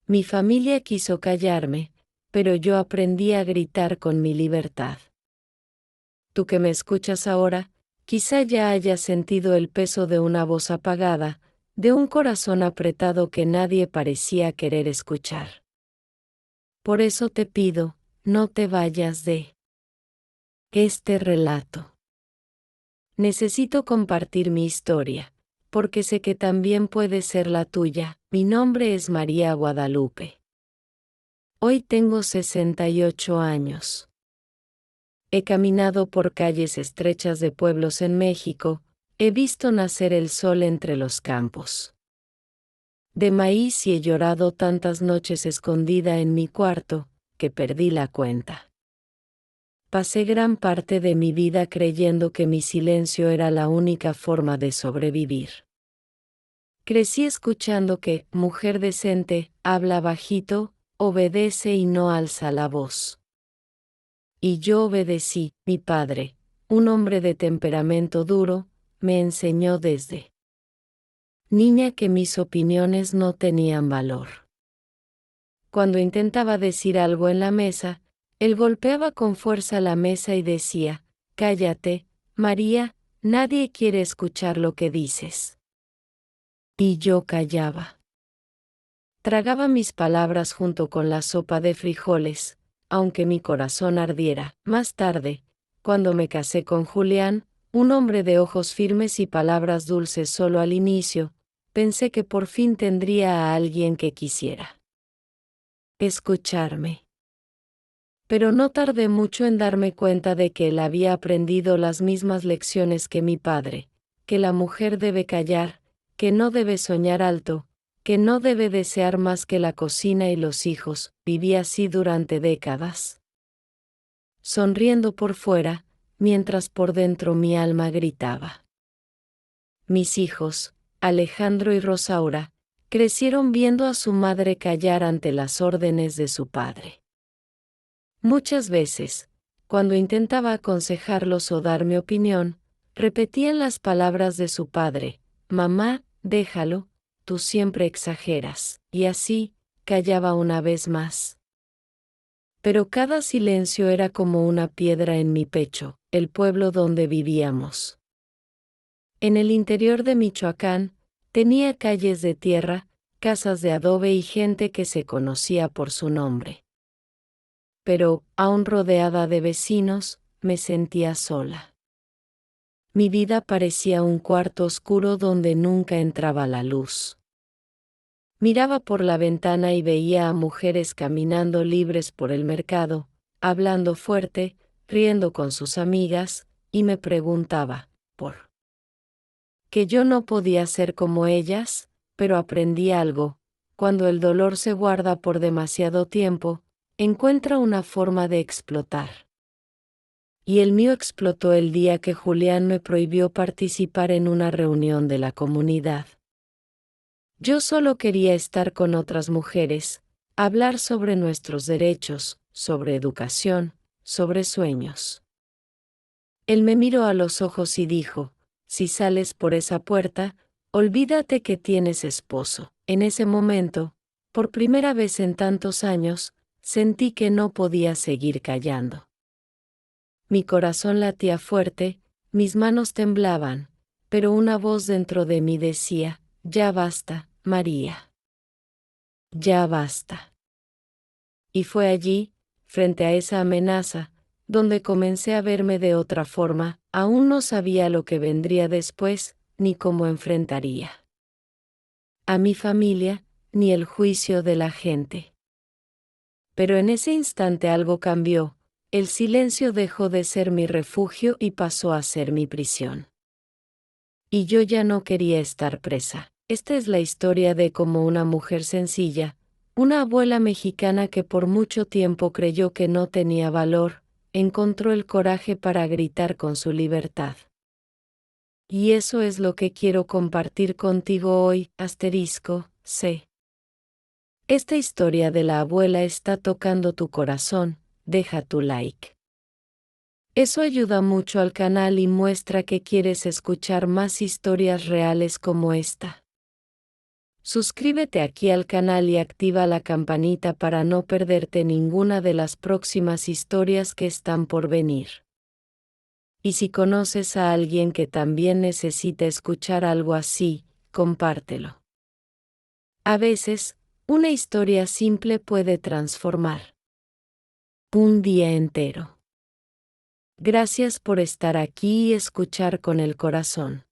Mi familia quiso callarme, pero yo aprendí a gritar con mi libertad. Tú que me escuchas ahora, quizá ya hayas sentido el peso de una voz apagada, de un corazón apretado que nadie parecía querer escuchar. Por eso te pido, no te vayas de este relato. Necesito compartir mi historia, porque sé que también puede ser la tuya. Mi nombre es María Guadalupe. Hoy tengo 68 años. He caminado por calles estrechas de pueblos en México, he visto nacer el sol entre los campos de maíz y he llorado tantas noches escondida en mi cuarto, que perdí la cuenta. Pasé gran parte de mi vida creyendo que mi silencio era la única forma de sobrevivir. Crecí escuchando que, mujer decente, habla bajito, obedece y no alza la voz. Y yo obedecí. Mi padre, un hombre de temperamento duro, me enseñó desde niña que mis opiniones no tenían valor. Cuando intentaba decir algo en la mesa, él golpeaba con fuerza la mesa y decía: «Cállate, María, nadie quiere escuchar lo que dices». Y yo callaba. Tragaba mis palabras junto con la sopa de frijoles, aunque mi corazón ardiera. Más tarde, cuando me casé con Julián, un hombre de ojos firmes y palabras dulces solo al inicio, pensé que por fin tendría a alguien que quisiera escucharme. Pero no tardé mucho en darme cuenta de que él había aprendido las mismas lecciones que mi padre, que la mujer debe callar, que no debe soñar alto, que no debe desear más que la cocina y los hijos. Viví así durante décadas, sonriendo por fuera, mientras por dentro mi alma gritaba. Mis hijos, Alejandro y Rosaura, crecieron viendo a su madre callar ante las órdenes de su padre. Muchas veces, cuando intentaba aconsejarlos o dar mi opinión, repetían las palabras de su padre: «Mamá, déjalo, tú siempre exageras», y así, callaba una vez más. Pero cada silencio era como una piedra en mi pecho. El pueblo donde vivíamos, en el interior de Michoacán, tenía calles de tierra, casas de adobe y gente que se conocía por su nombre. Pero, aún rodeada de vecinos, me sentía sola. Mi vida parecía un cuarto oscuro donde nunca entraba la luz. Miraba por la ventana y veía a mujeres caminando libres por el mercado, hablando fuerte, riendo con sus amigas, y me preguntaba, ¿por qué yo no podía ser como ellas? Pero aprendí algo: cuando el dolor se guarda por demasiado tiempo, encuentra una forma de explotar. Y el mío explotó el día que Julián me prohibió participar en una reunión de la comunidad. Yo solo quería estar con otras mujeres, hablar sobre nuestros derechos, sobre educación, sobre sueños. Él me miró a los ojos y dijo: «Si sales por esa puerta, olvídate que tienes esposo». En ese momento, por primera vez en tantos años, sentí que no podía seguir callando. Mi corazón latía fuerte, mis manos temblaban, pero una voz dentro de mí decía: «Ya basta, María. Ya basta». Y fue allí, frente a esa amenaza, donde comencé a verme de otra forma. Aún no sabía lo que vendría después, ni cómo enfrentaría a mi familia, ni el juicio de la gente. Pero en ese instante algo cambió. El silencio dejó de ser mi refugio y pasó a ser mi prisión. Y yo ya no quería estar presa. Esta es la historia de cómo una mujer sencilla, una abuela mexicana que por mucho tiempo creyó que no tenía valor, encontró el coraje para gritar con su libertad. Y eso es lo que quiero compartir contigo hoy, C. Esta historia de la abuela está tocando tu corazón. Deja tu like. Eso ayuda mucho al canal y muestra que quieres escuchar más historias reales como esta. Suscríbete aquí al canal y activa la campanita para no perderte ninguna de las próximas historias que están por venir. Y si conoces a alguien que también necesita escuchar algo así, compártelo. A veces, una historia simple puede transformar un día entero. Gracias por estar aquí y escuchar con el corazón.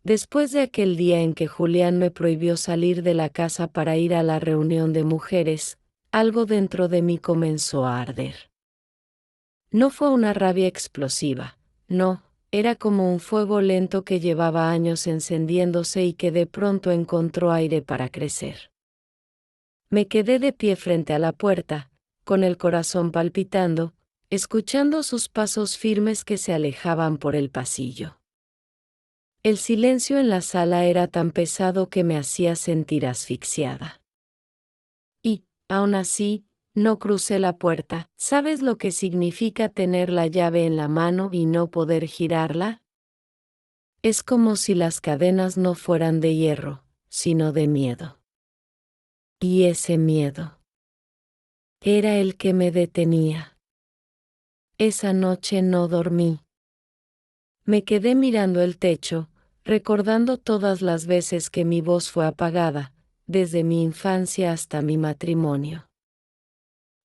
Después de aquel día en que Julián me prohibió salir de la casa para ir a la reunión de mujeres, algo dentro de mí comenzó a arder. No fue una rabia explosiva, no, era como un fuego lento que llevaba años encendiéndose y que de pronto encontró aire para crecer. Me quedé de pie frente a la puerta, con el corazón palpitando, escuchando sus pasos firmes que se alejaban por el pasillo. El silencio en la sala era tan pesado que me hacía sentir asfixiada. Y, aún así, no crucé la puerta. ¿Sabes lo que significa tener la llave en la mano y no poder girarla? Es como si las cadenas no fueran de hierro, sino de miedo. Y ese miedo era el que me detenía. Esa noche no dormí. Me quedé mirando el techo, recordando todas las veces que mi voz fue apagada, desde mi infancia hasta mi matrimonio.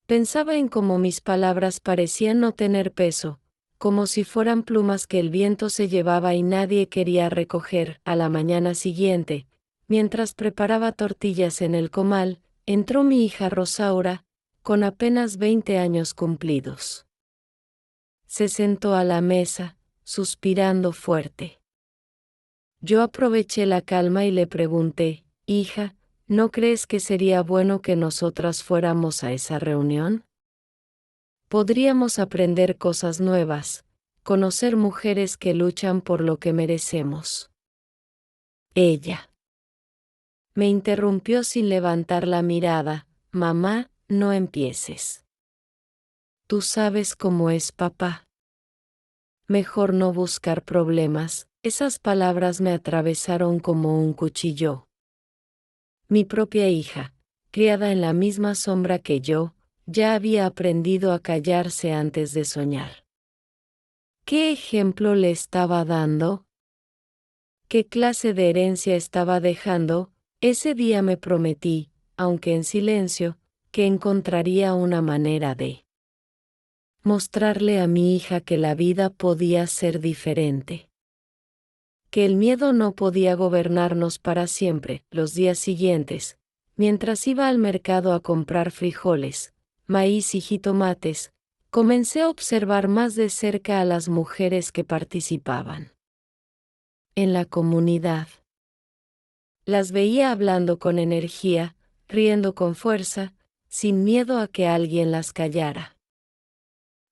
Pensaba en cómo mis palabras parecían no tener peso, como si fueran plumas que el viento se llevaba y nadie quería recoger. A la mañana siguiente, mientras preparaba tortillas en el comal, entró mi hija Rosaura, con apenas 20 años cumplidos. Se sentó a la mesa, suspirando fuerte. Yo aproveché la calma y le pregunté, hija, ¿no crees que sería bueno que nosotras fuéramos a esa reunión? Podríamos aprender cosas nuevas, conocer mujeres que luchan por lo que merecemos. Ella me interrumpió sin levantar la mirada, mamá, no empieces. Tú sabes cómo es papá. Mejor no buscar problemas. Esas palabras me atravesaron como un cuchillo. Mi propia hija, criada en la misma sombra que yo, ya había aprendido a callarse antes de soñar. ¿Qué ejemplo le estaba dando? ¿Qué clase de herencia estaba dejando? Ese día me prometí, aunque en silencio, que encontraría una manera de mostrarle a mi hija que la vida podía ser diferente. Que el miedo no podía gobernarnos para siempre. Los días siguientes, mientras iba al mercado a comprar frijoles, maíz y jitomates, comencé a observar más de cerca a las mujeres que participaban en la comunidad. Las veía hablando con energía, riendo con fuerza, sin miedo a que alguien las callara.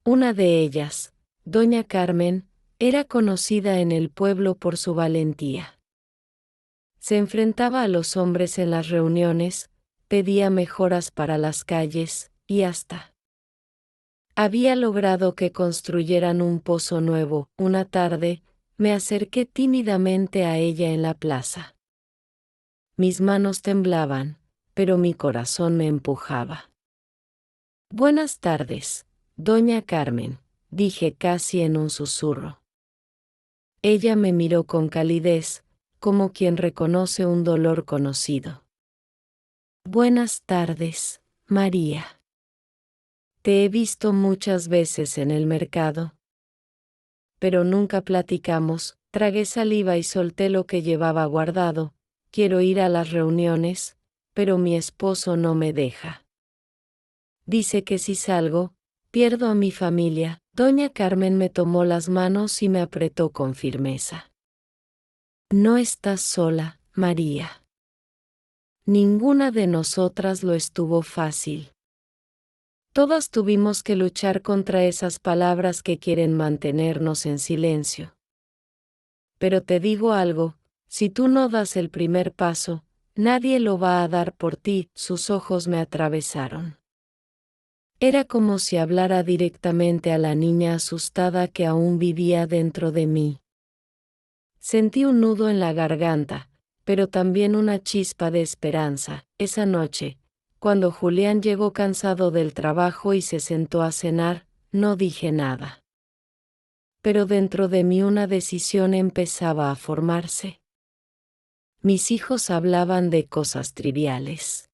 Una de ellas, doña Carmen, era conocida en el pueblo por su valentía. Se enfrentaba a los hombres en las reuniones, pedía mejoras para las calles, y hasta había logrado que construyeran un pozo nuevo. Una tarde, me acerqué tímidamente a ella en la plaza. Mis manos temblaban, pero mi corazón me empujaba. Buenas tardes, doña Carmen, dije casi en un susurro. Ella me miró con calidez, como quien reconoce un dolor conocido. Buenas tardes, María. Te he visto muchas veces en el mercado. Pero nunca platicamos. Tragué saliva y solté lo que llevaba guardado. Quiero ir a las reuniones, pero mi esposo no me deja. Dice que si salgo, pierdo a mi familia. Doña Carmen me tomó las manos y me apretó con firmeza. No estás sola, María. Ninguna de nosotras lo estuvo fácil. Todas tuvimos que luchar contra esas palabras que quieren mantenernos en silencio. Pero te digo algo, si tú no das el primer paso, nadie lo va a dar por ti. Sus ojos me atravesaron. Era como si hablara directamente a la niña asustada que aún vivía dentro de mí. Sentí un nudo en la garganta, pero también una chispa de esperanza. Esa noche, cuando Julián llegó cansado del trabajo y se sentó a cenar, no dije nada. Pero dentro de mí una decisión empezaba a formarse. Mis hijos hablaban de cosas triviales.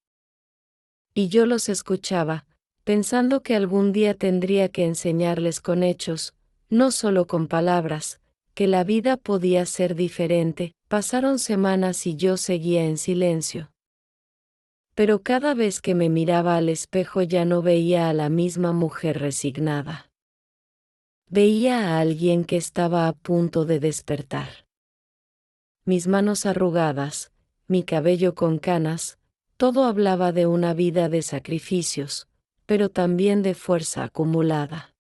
Y yo los escuchaba, pensando que algún día tendría que enseñarles con hechos, no solo con palabras, que la vida podía ser diferente. Pasaron semanas y yo seguía en silencio. Pero cada vez que me miraba al espejo ya no veía a la misma mujer resignada. Veía a alguien que estaba a punto de despertar. Mis manos arrugadas, mi cabello con canas, todo hablaba de una vida de sacrificios, pero también de fuerza acumulada.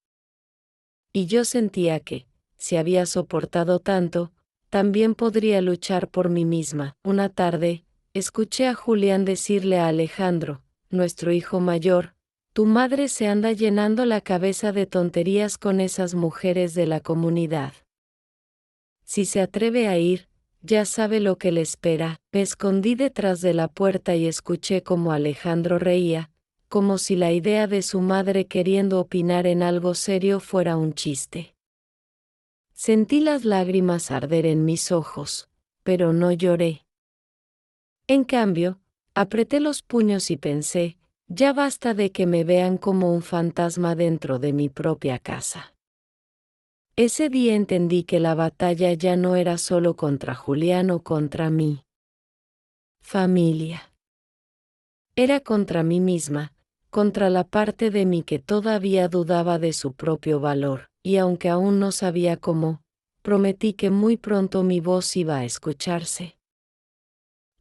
Y yo sentía que, si había soportado tanto, también podría luchar por mí misma. Una tarde, escuché a Julián decirle a Alejandro, nuestro hijo mayor: tu madre se anda llenando la cabeza de tonterías con esas mujeres de la comunidad. Si se atreve a ir, ya sabe lo que le espera. Me escondí detrás de la puerta y escuché cómo Alejandro reía, como si la idea de su madre queriendo opinar en algo serio fuera un chiste. Sentí las lágrimas arder en mis ojos, pero no lloré. En cambio, apreté los puños y pensé: ya basta de que me vean como un fantasma dentro de mi propia casa. Ese día entendí que la batalla ya no era solo contra Julián o contra mi familia. Era contra mí misma, contra la parte de mí que todavía dudaba de su propio valor, y aunque aún no sabía cómo, prometí que muy pronto mi voz iba a escucharse.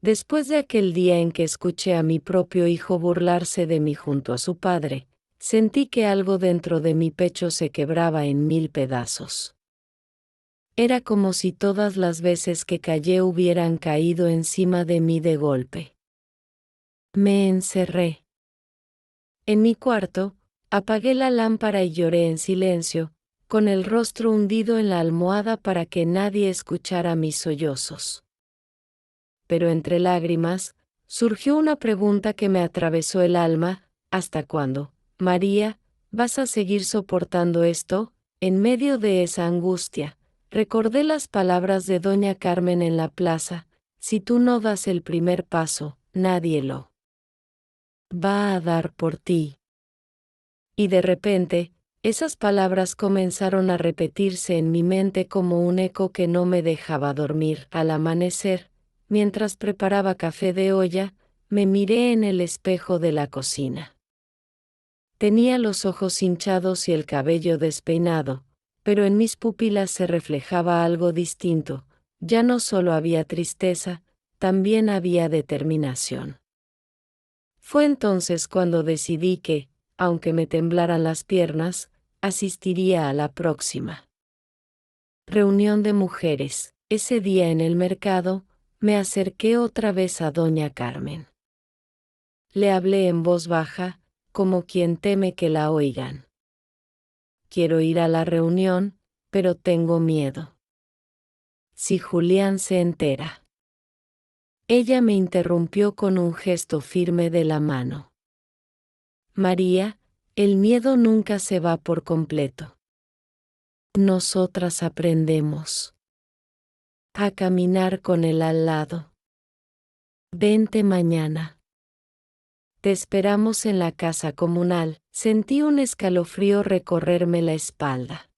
Después de aquel día en que escuché a mi propio hijo burlarse de mí junto a su padre, sentí que algo dentro de mi pecho se quebraba en 1000 pedazos. Era como si todas las veces que callé hubieran caído encima de mí de golpe. Me encerré en mi cuarto, apagué la lámpara y lloré en silencio, con el rostro hundido en la almohada para que nadie escuchara mis sollozos. Pero entre lágrimas, surgió una pregunta que me atravesó el alma: ¿hasta cuándo, María, vas a seguir soportando esto? En medio de esa angustia, recordé las palabras de doña Carmen en la plaza: si tú no das el primer paso, nadie lo va a dar por ti. Y de repente, esas palabras comenzaron a repetirse en mi mente como un eco que no me dejaba dormir. Al amanecer, mientras preparaba café de olla, me miré en el espejo de la cocina. Tenía los ojos hinchados y el cabello despeinado, pero en mis pupilas se reflejaba algo distinto. Ya no solo había tristeza, también había determinación. Fue entonces cuando decidí que, aunque me temblaran las piernas, asistiría a la próxima reunión de mujeres. Ese día en el mercado, me acerqué otra vez a doña Carmen. Le hablé en voz baja, como quien teme que la oigan. Quiero ir a la reunión, pero tengo miedo. Si Julián se entera. Ella me interrumpió con un gesto firme de la mano. María, el miedo nunca se va por completo. Nosotras aprendemos a caminar con él al lado. Vente mañana. Te esperamos en la casa comunal. Sentí un escalofrío recorrerme la espalda.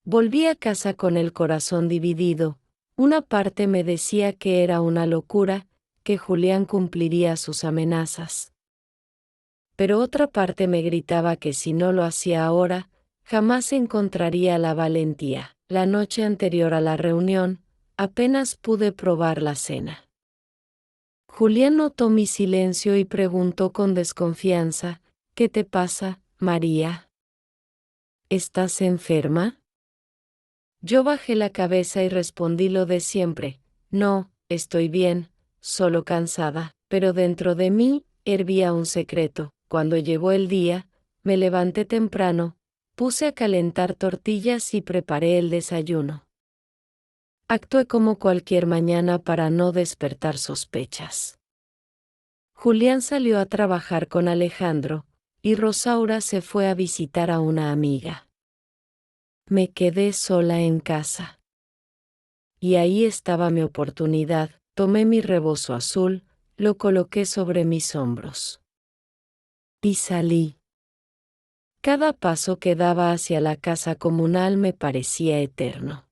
Volví a casa con el corazón dividido. Una parte me decía que era una locura, que Julián cumpliría sus amenazas. Pero otra parte me gritaba que si no lo hacía ahora, jamás encontraría la valentía. La noche anterior a la reunión, apenas pude probar la cena. Julián notó mi silencio y preguntó con desconfianza: ¿qué te pasa, María? ¿Estás enferma? Yo bajé la cabeza y respondí lo de siempre: no, estoy bien, solo cansada. Pero dentro de mí hervía un secreto. Cuando llegó el día, me levanté temprano, puse a calentar tortillas y preparé el desayuno. Actué como cualquier mañana para no despertar sospechas. Julián salió a trabajar con Alejandro, y Rosaura se fue a visitar a una amiga. Me quedé sola en casa. Y ahí estaba mi oportunidad. Tomé mi rebozo azul, lo coloqué sobre mis hombros. Y salí. Cada paso que daba hacia la casa comunal me parecía eterno.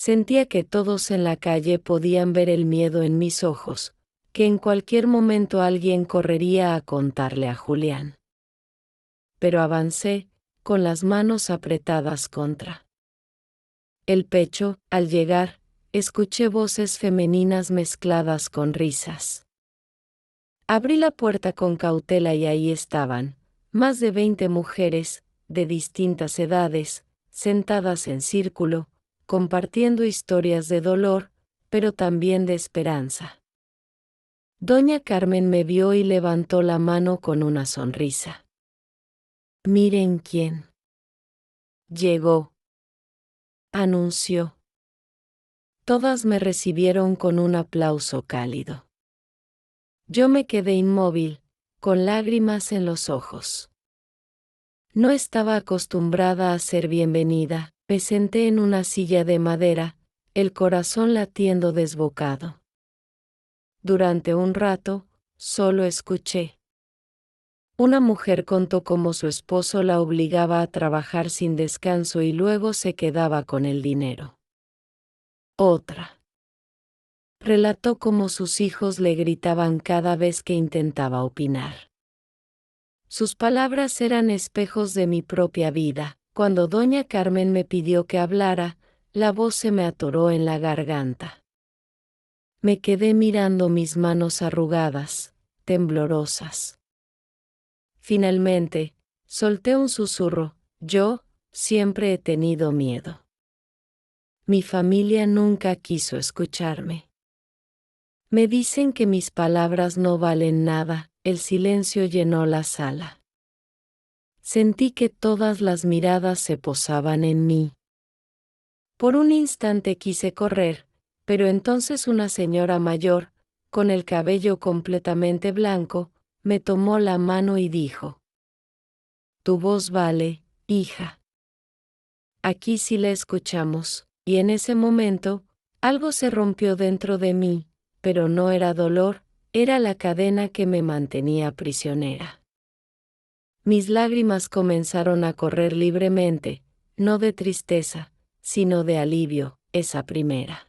Sentía que todos en la calle podían ver el miedo en mis ojos, que en cualquier momento alguien correría a contarle a Julián. Pero avancé, con las manos apretadas contra el pecho. Al llegar, escuché voces femeninas mezcladas con risas. Abrí la puerta con cautela y ahí estaban, más de 20 mujeres, de distintas edades, sentadas en círculo, compartiendo historias de dolor, pero también de esperanza. Doña Carmen me vio y levantó la mano con una sonrisa. Miren quién llegó, anunció. Todas me recibieron con un aplauso cálido. Yo me quedé inmóvil, con lágrimas en los ojos. No estaba acostumbrada a ser bienvenida. Me senté en una silla de madera, el corazón latiendo desbocado. Durante un rato, solo escuché. Una mujer contó cómo su esposo la obligaba a trabajar sin descanso y luego se quedaba con el dinero. Otra relató cómo sus hijos le gritaban cada vez que intentaba opinar. Sus palabras eran espejos de mi propia vida. Cuando doña Carmen me pidió que hablara, la voz se me atoró en la garganta. Me quedé mirando mis manos arrugadas, temblorosas. Finalmente, solté un susurro. Yo siempre he tenido miedo. Mi familia nunca quiso escucharme. Me dicen que mis palabras no valen nada. El silencio llenó la sala. Sentí que todas las miradas se posaban en mí. Por un instante quise correr, pero entonces una señora mayor, con el cabello completamente blanco, me tomó la mano y dijo: Tu voz vale, hija. Aquí sí la escuchamos, y en ese momento, algo se rompió dentro de mí, pero no era dolor, era la cadena que me mantenía prisionera. Mis lágrimas comenzaron a correr libremente, no de tristeza, sino de alivio. Esa primera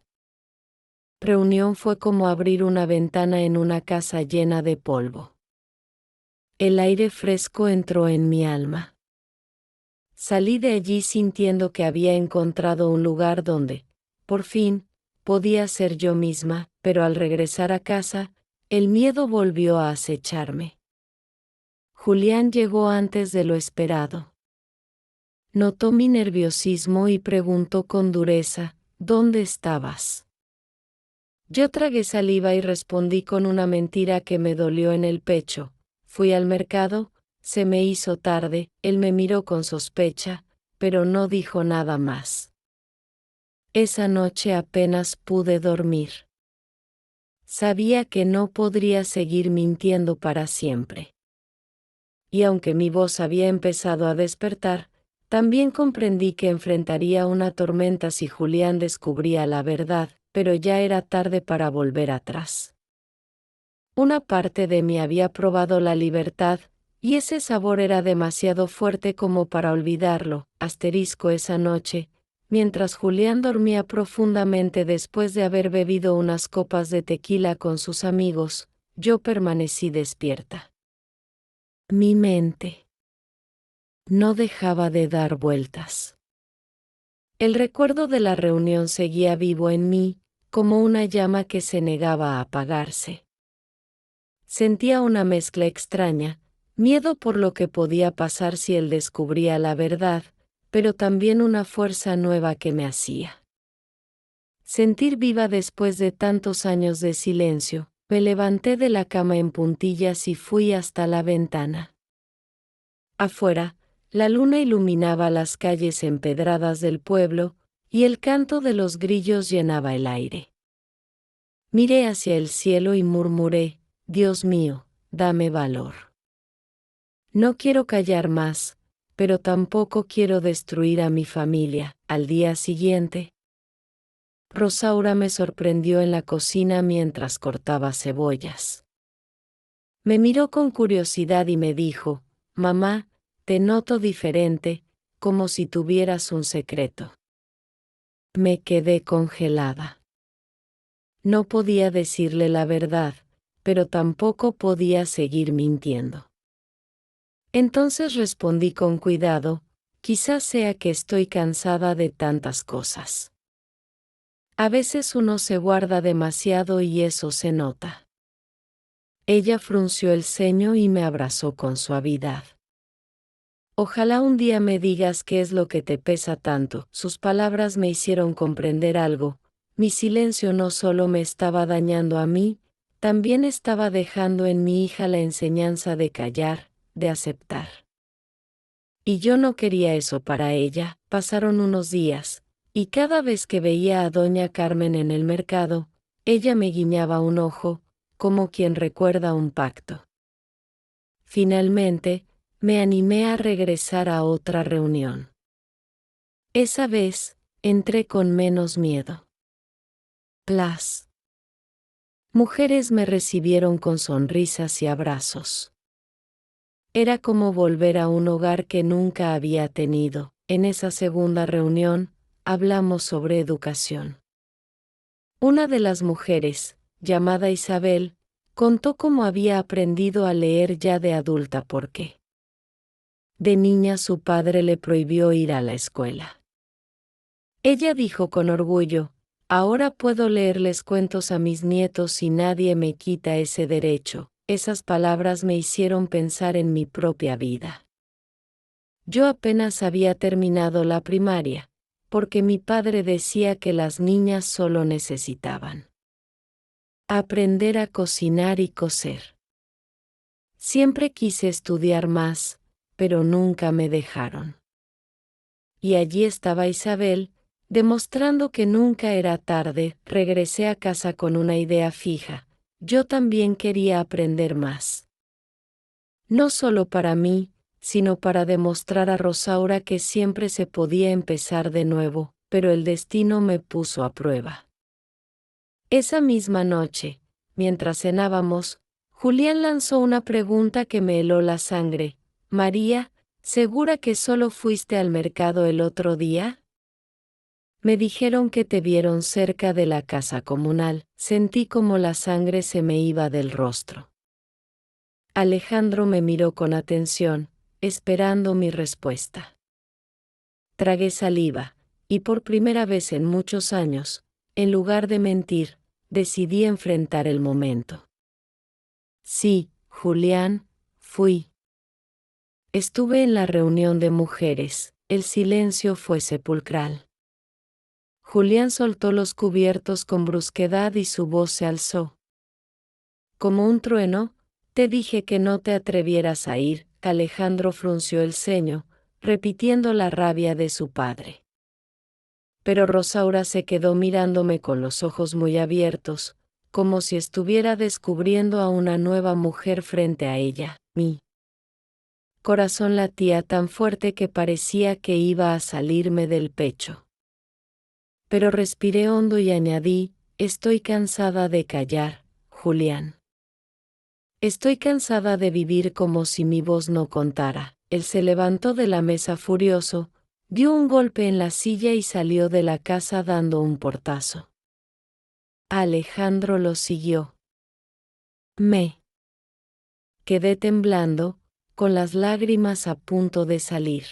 reunión fue como abrir una ventana en una casa llena de polvo. El aire fresco entró en mi alma. Salí de allí sintiendo que había encontrado un lugar donde, por fin, podía ser yo misma, pero al regresar a casa, el miedo volvió a acecharme. Julián llegó antes de lo esperado. Notó mi nerviosismo y preguntó con dureza: ¿Dónde estabas? Yo tragué saliva y respondí con una mentira que me dolió en el pecho. Fui al mercado, se me hizo tarde. Él me miró con sospecha, pero no dijo nada más. Esa noche apenas pude dormir. Sabía que no podría seguir mintiendo para siempre. Y aunque mi voz había empezado a despertar, también comprendí que enfrentaría una tormenta si Julián descubría la verdad, pero ya era tarde para volver atrás. Una parte de mí había probado la libertad, y ese sabor era demasiado fuerte como para olvidarlo. Esa noche, mientras Julián dormía profundamente después de haber bebido unas copas de tequila con sus amigos, yo permanecí despierta. Mi mente no dejaba de dar vueltas. El recuerdo de la reunión seguía vivo en mí, como una llama que se negaba a apagarse. Sentía una mezcla extraña, miedo por lo que podía pasar si él descubría la verdad, pero también una fuerza nueva que me hacía sentir viva después de tantos años de silencio. Me levanté de la cama en puntillas y fui hasta la ventana. Afuera, la luna iluminaba las calles empedradas del pueblo, y el canto de los grillos llenaba el aire. Miré hacia el cielo y murmuré, Dios mío, dame valor. No quiero callar más, pero tampoco quiero destruir a mi familia. Al día siguiente, Rosaura me sorprendió en la cocina mientras cortaba cebollas. Me miró con curiosidad y me dijo, mamá, te noto diferente, como si tuvieras un secreto. Me quedé congelada. No podía decirle la verdad, pero tampoco podía seguir mintiendo. Entonces respondí con cuidado, quizás sea que estoy cansada de tantas cosas. A veces uno se guarda demasiado y eso se nota. Ella frunció el ceño y me abrazó con suavidad. Ojalá un día me digas qué es lo que te pesa tanto. Sus palabras me hicieron comprender algo. Mi silencio no solo me estaba dañando a mí, también estaba dejando en mi hija la enseñanza de callar, de aceptar. Y yo no quería eso para ella. Pasaron unos días, y cada vez que veía a doña Carmen en el mercado, ella me guiñaba un ojo, como quien recuerda un pacto. Finalmente, me animé a regresar a otra reunión. Esa vez, entré con menos miedo. Las mujeres me recibieron con sonrisas y abrazos. Era como volver a un hogar que nunca había tenido. En esa segunda reunión, hablamos sobre educación. Una de las mujeres, llamada Isabel, contó cómo había aprendido a leer ya de adulta porque de niña su padre le prohibió ir a la escuela. Ella dijo con orgullo, ahora puedo leerles cuentos a mis nietos y nadie me quita ese derecho. Esas palabras me hicieron pensar en mi propia vida. Yo apenas había terminado la primaria, porque mi padre decía que las niñas solo necesitaban aprender a cocinar y coser. Siempre quise estudiar más, pero nunca me dejaron. Y allí estaba Isabel, demostrando que nunca era tarde. Regresé a casa con una idea fija. Yo también quería aprender más. No solo para mí, sino para demostrar a Rosaura que siempre se podía empezar de nuevo, pero el destino me puso a prueba. Esa misma noche, mientras cenábamos, Julián lanzó una pregunta que me heló la sangre. María, ¿segura que solo fuiste al mercado el otro día? Me dijeron que te vieron cerca de la casa comunal. Sentí como la sangre se me iba del rostro. Alejandro me miró con atención, esperando mi respuesta. Tragué saliva, y por primera vez en muchos años, en lugar de mentir, decidí enfrentar el momento. Sí, Julián, fui. Estuve en la reunión de mujeres, el silencio fue sepulcral. Julián soltó los cubiertos con brusquedad y su voz se alzó. Como un trueno, te dije que no te atrevieras a ir. Alejandro frunció el ceño, repitiendo la rabia de su padre. Pero Rosaura se quedó mirándome con los ojos muy abiertos, como si estuviera descubriendo a una nueva mujer frente a ella. Mi corazón latía tan fuerte que parecía que iba a salirme del pecho. Pero respiré hondo y añadí, estoy cansada de callar, Julián. Estoy cansada de vivir como si mi voz no contara. Él se levantó de la mesa furioso, dio un golpe en la silla y salió de la casa dando un portazo. Alejandro lo siguió. Me quedé temblando, con las lágrimas a punto de salir.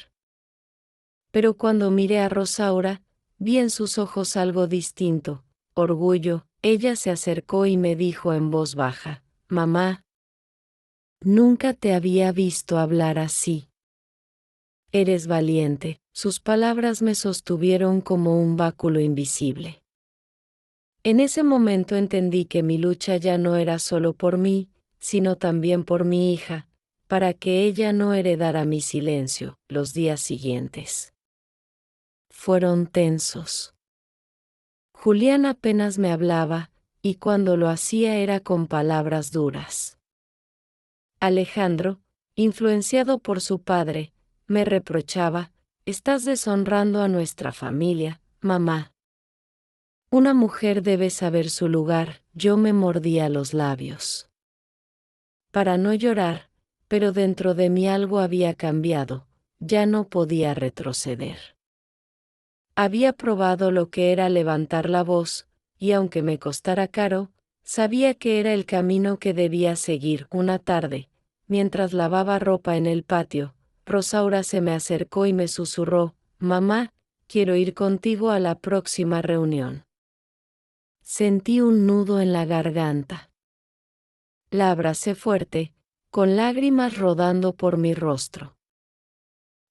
Pero cuando miré a Rosaura, vi en sus ojos algo distinto, orgullo. Ella se acercó y me dijo en voz baja, mamá, nunca te había visto hablar así. Eres valiente. Sus palabras me sostuvieron como un báculo invisible. En ese momento entendí que mi lucha ya no era solo por mí, sino también por mi hija, para que ella no heredara mi silencio. Los días siguientes fueron tensos. Julián apenas me hablaba, y cuando lo hacía era con palabras duras. Alejandro, influenciado por su padre, me reprochaba: «Estás deshonrando a nuestra familia, mamá. Una mujer debe saber su lugar». Yo me mordía los labios para no llorar, pero dentro de mí algo había cambiado, ya no podía retroceder. Había probado lo que era levantar la voz, y aunque me costara caro, sabía que era el camino que debía seguir. Una tarde, mientras lavaba ropa en el patio, Rosaura se me acercó y me susurró: «Mamá, quiero ir contigo a la próxima reunión». Sentí un nudo en la garganta. La abracé fuerte, con lágrimas rodando por mi rostro.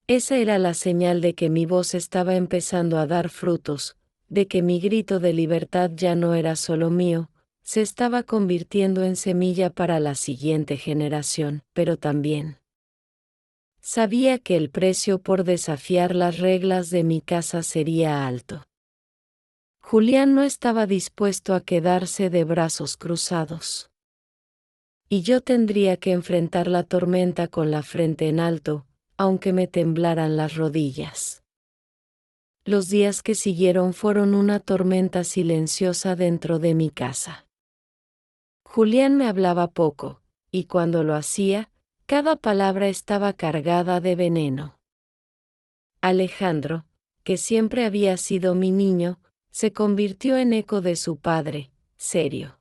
Esa era la señal de que mi voz estaba empezando a dar frutos, de que mi grito de libertad ya no era solo mío, se estaba convirtiendo en semilla para la siguiente generación, pero también sabía que el precio por desafiar las reglas de mi casa sería alto. Julián no estaba dispuesto a quedarse de brazos cruzados. Y yo tendría que enfrentar la tormenta con la frente en alto, aunque me temblaran las rodillas. Los días que siguieron fueron una tormenta silenciosa dentro de mi casa. Julián me hablaba poco, y cuando lo hacía, cada palabra estaba cargada de veneno. Alejandro, que siempre había sido mi niño, se convirtió en eco de su padre, serio,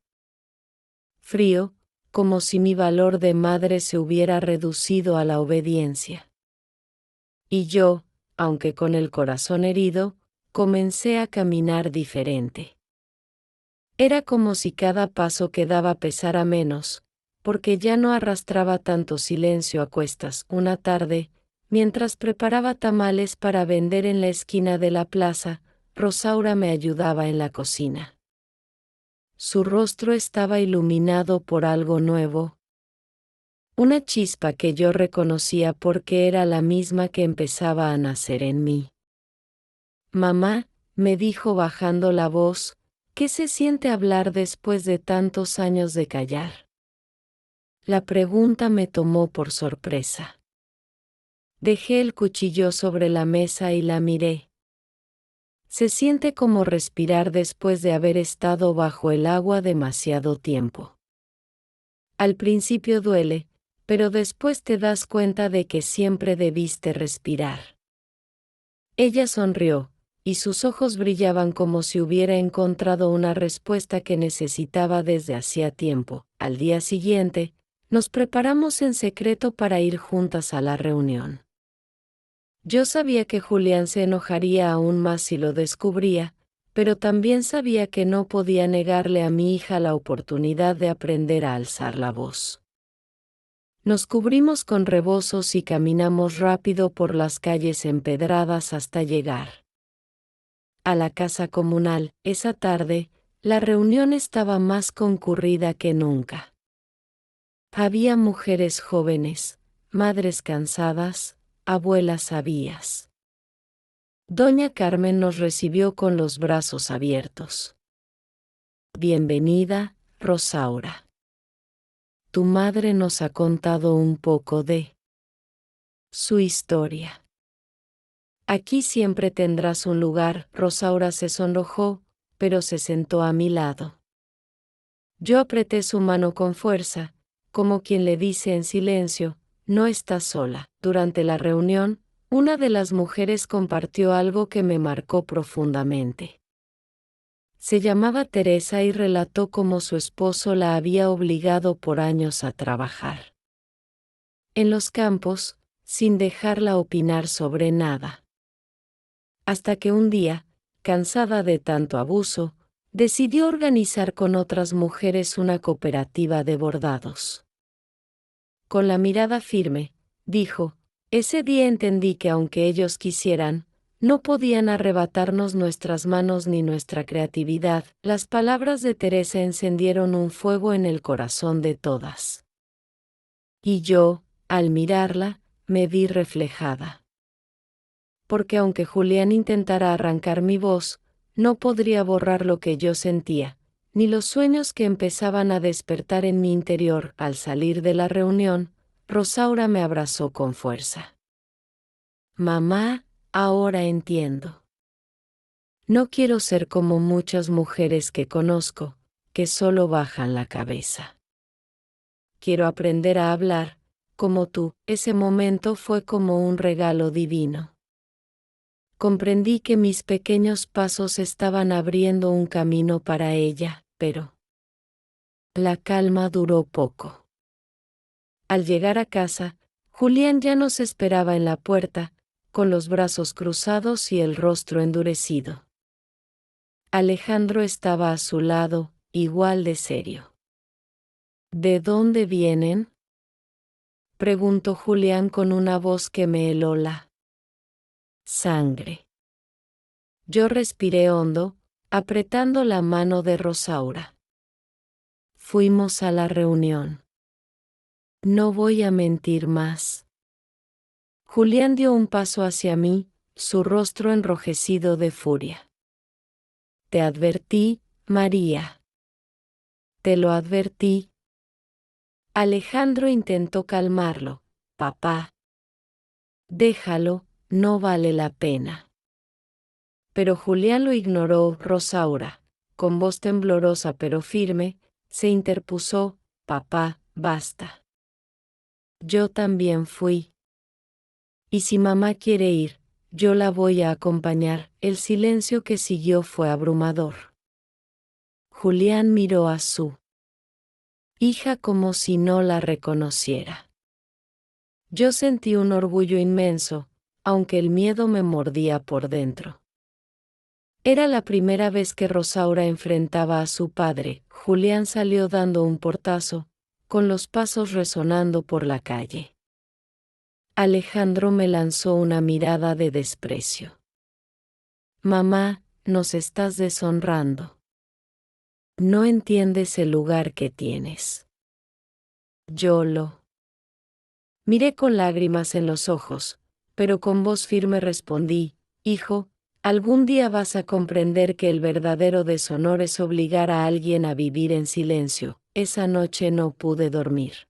frío, como si mi valor de madre se hubiera reducido a la obediencia. Y yo, aunque con el corazón herido, comencé a caminar diferente. Era como si cada paso que daba pesara menos, porque ya no arrastraba tanto silencio a cuestas. Una tarde, mientras preparaba tamales para vender en la esquina de la plaza, Rosaura me ayudaba en la cocina. Su rostro estaba iluminado por algo nuevo, una chispa que yo reconocía porque era la misma que empezaba a nacer en mí. «Mamá», me dijo bajando la voz, «¿qué se siente hablar después de tantos años de callar?». La pregunta me tomó por sorpresa. Dejé el cuchillo sobre la mesa y la miré. Se siente como respirar después de haber estado bajo el agua demasiado tiempo. Al principio duele, pero después te das cuenta de que siempre debiste respirar. Ella sonrió, y sus ojos brillaban como si hubiera encontrado una respuesta que necesitaba desde hacía tiempo. Al día siguiente, nos preparamos en secreto para ir juntas a la reunión. Yo sabía que Julián se enojaría aún más si lo descubría, pero también sabía que no podía negarle a mi hija la oportunidad de aprender a alzar la voz. Nos cubrimos con rebozos y caminamos rápido por las calles empedradas hasta llegar a la casa comunal. Esa tarde, la reunión estaba más concurrida que nunca. Había mujeres jóvenes, madres cansadas, abuelas sabias. Doña Carmen nos recibió con los brazos abiertos. «Bienvenida, Rosaura. Tu madre nos ha contado un poco de su historia. Aquí siempre tendrás un lugar». Rosaura se sonrojó, pero se sentó a mi lado. Yo apreté su mano con fuerza, como quien le dice en silencio: «No estás sola». Durante la reunión, una de las mujeres compartió algo que me marcó profundamente. Se llamaba Teresa y relató cómo su esposo la había obligado por años a trabajar en los campos, sin dejarla opinar sobre nada. Hasta que un día, cansada de tanto abuso, decidió organizar con otras mujeres una cooperativa de bordados. Con la mirada firme, dijo: «Ese día entendí que aunque ellos quisieran, no podían arrebatarnos nuestras manos ni nuestra creatividad». Las palabras de Teresa encendieron un fuego en el corazón de todas. Y yo, al mirarla, me vi reflejada. porque aunque Julián intentara arrancar mi voz, no podría borrar lo que yo sentía, ni los sueños que empezaban a despertar en mi interior. Al salir de la reunión, Rosaura me abrazó con fuerza. Mamá, ahora entiendo. No quiero ser como muchas mujeres que conozco, que solo bajan la cabeza. Quiero aprender a hablar, como tú. Ese momento fue como un regalo divino. Comprendí que mis pequeños pasos estaban abriendo un camino para ella, pero la calma duró poco. Al llegar a casa, Julián ya nos esperaba en la puerta, con los brazos cruzados y el rostro endurecido. Alejandro estaba a su lado, igual de serio. ¿De dónde vienen?, preguntó Julián con una voz que me heló la sangre. Yo respiré hondo, apretando la mano de Rosaura. Fuimos a la reunión. No voy a mentir más. Julián dio un paso hacia mí, su rostro enrojecido de furia. Te advertí, María. Te lo advertí. Alejandro intentó calmarlo. Papá. Déjalo, no vale la pena. Pero Julián lo ignoró. Rosaura, con voz temblorosa pero firme, se interpuso. Papá, basta. Yo también fui. Y si mamá quiere ir, yo la voy a acompañar. El silencio que siguió fue abrumador. Julián miró a su hija como si no la reconociera. Yo sentí un orgullo inmenso, aunque el miedo me mordía por dentro. Era la primera vez que Rosaura enfrentaba a su padre. Julián salió dando un portazo, con los pasos resonando por la calle. Alejandro me lanzó una mirada de desprecio. Mamá, nos estás deshonrando. No entiendes el lugar que tienes. Yo lo miré con lágrimas en los ojos, pero con voz firme respondí, hijo, algún día vas a comprender que el verdadero deshonor es obligar a alguien a vivir en silencio. Esa noche no pude dormir.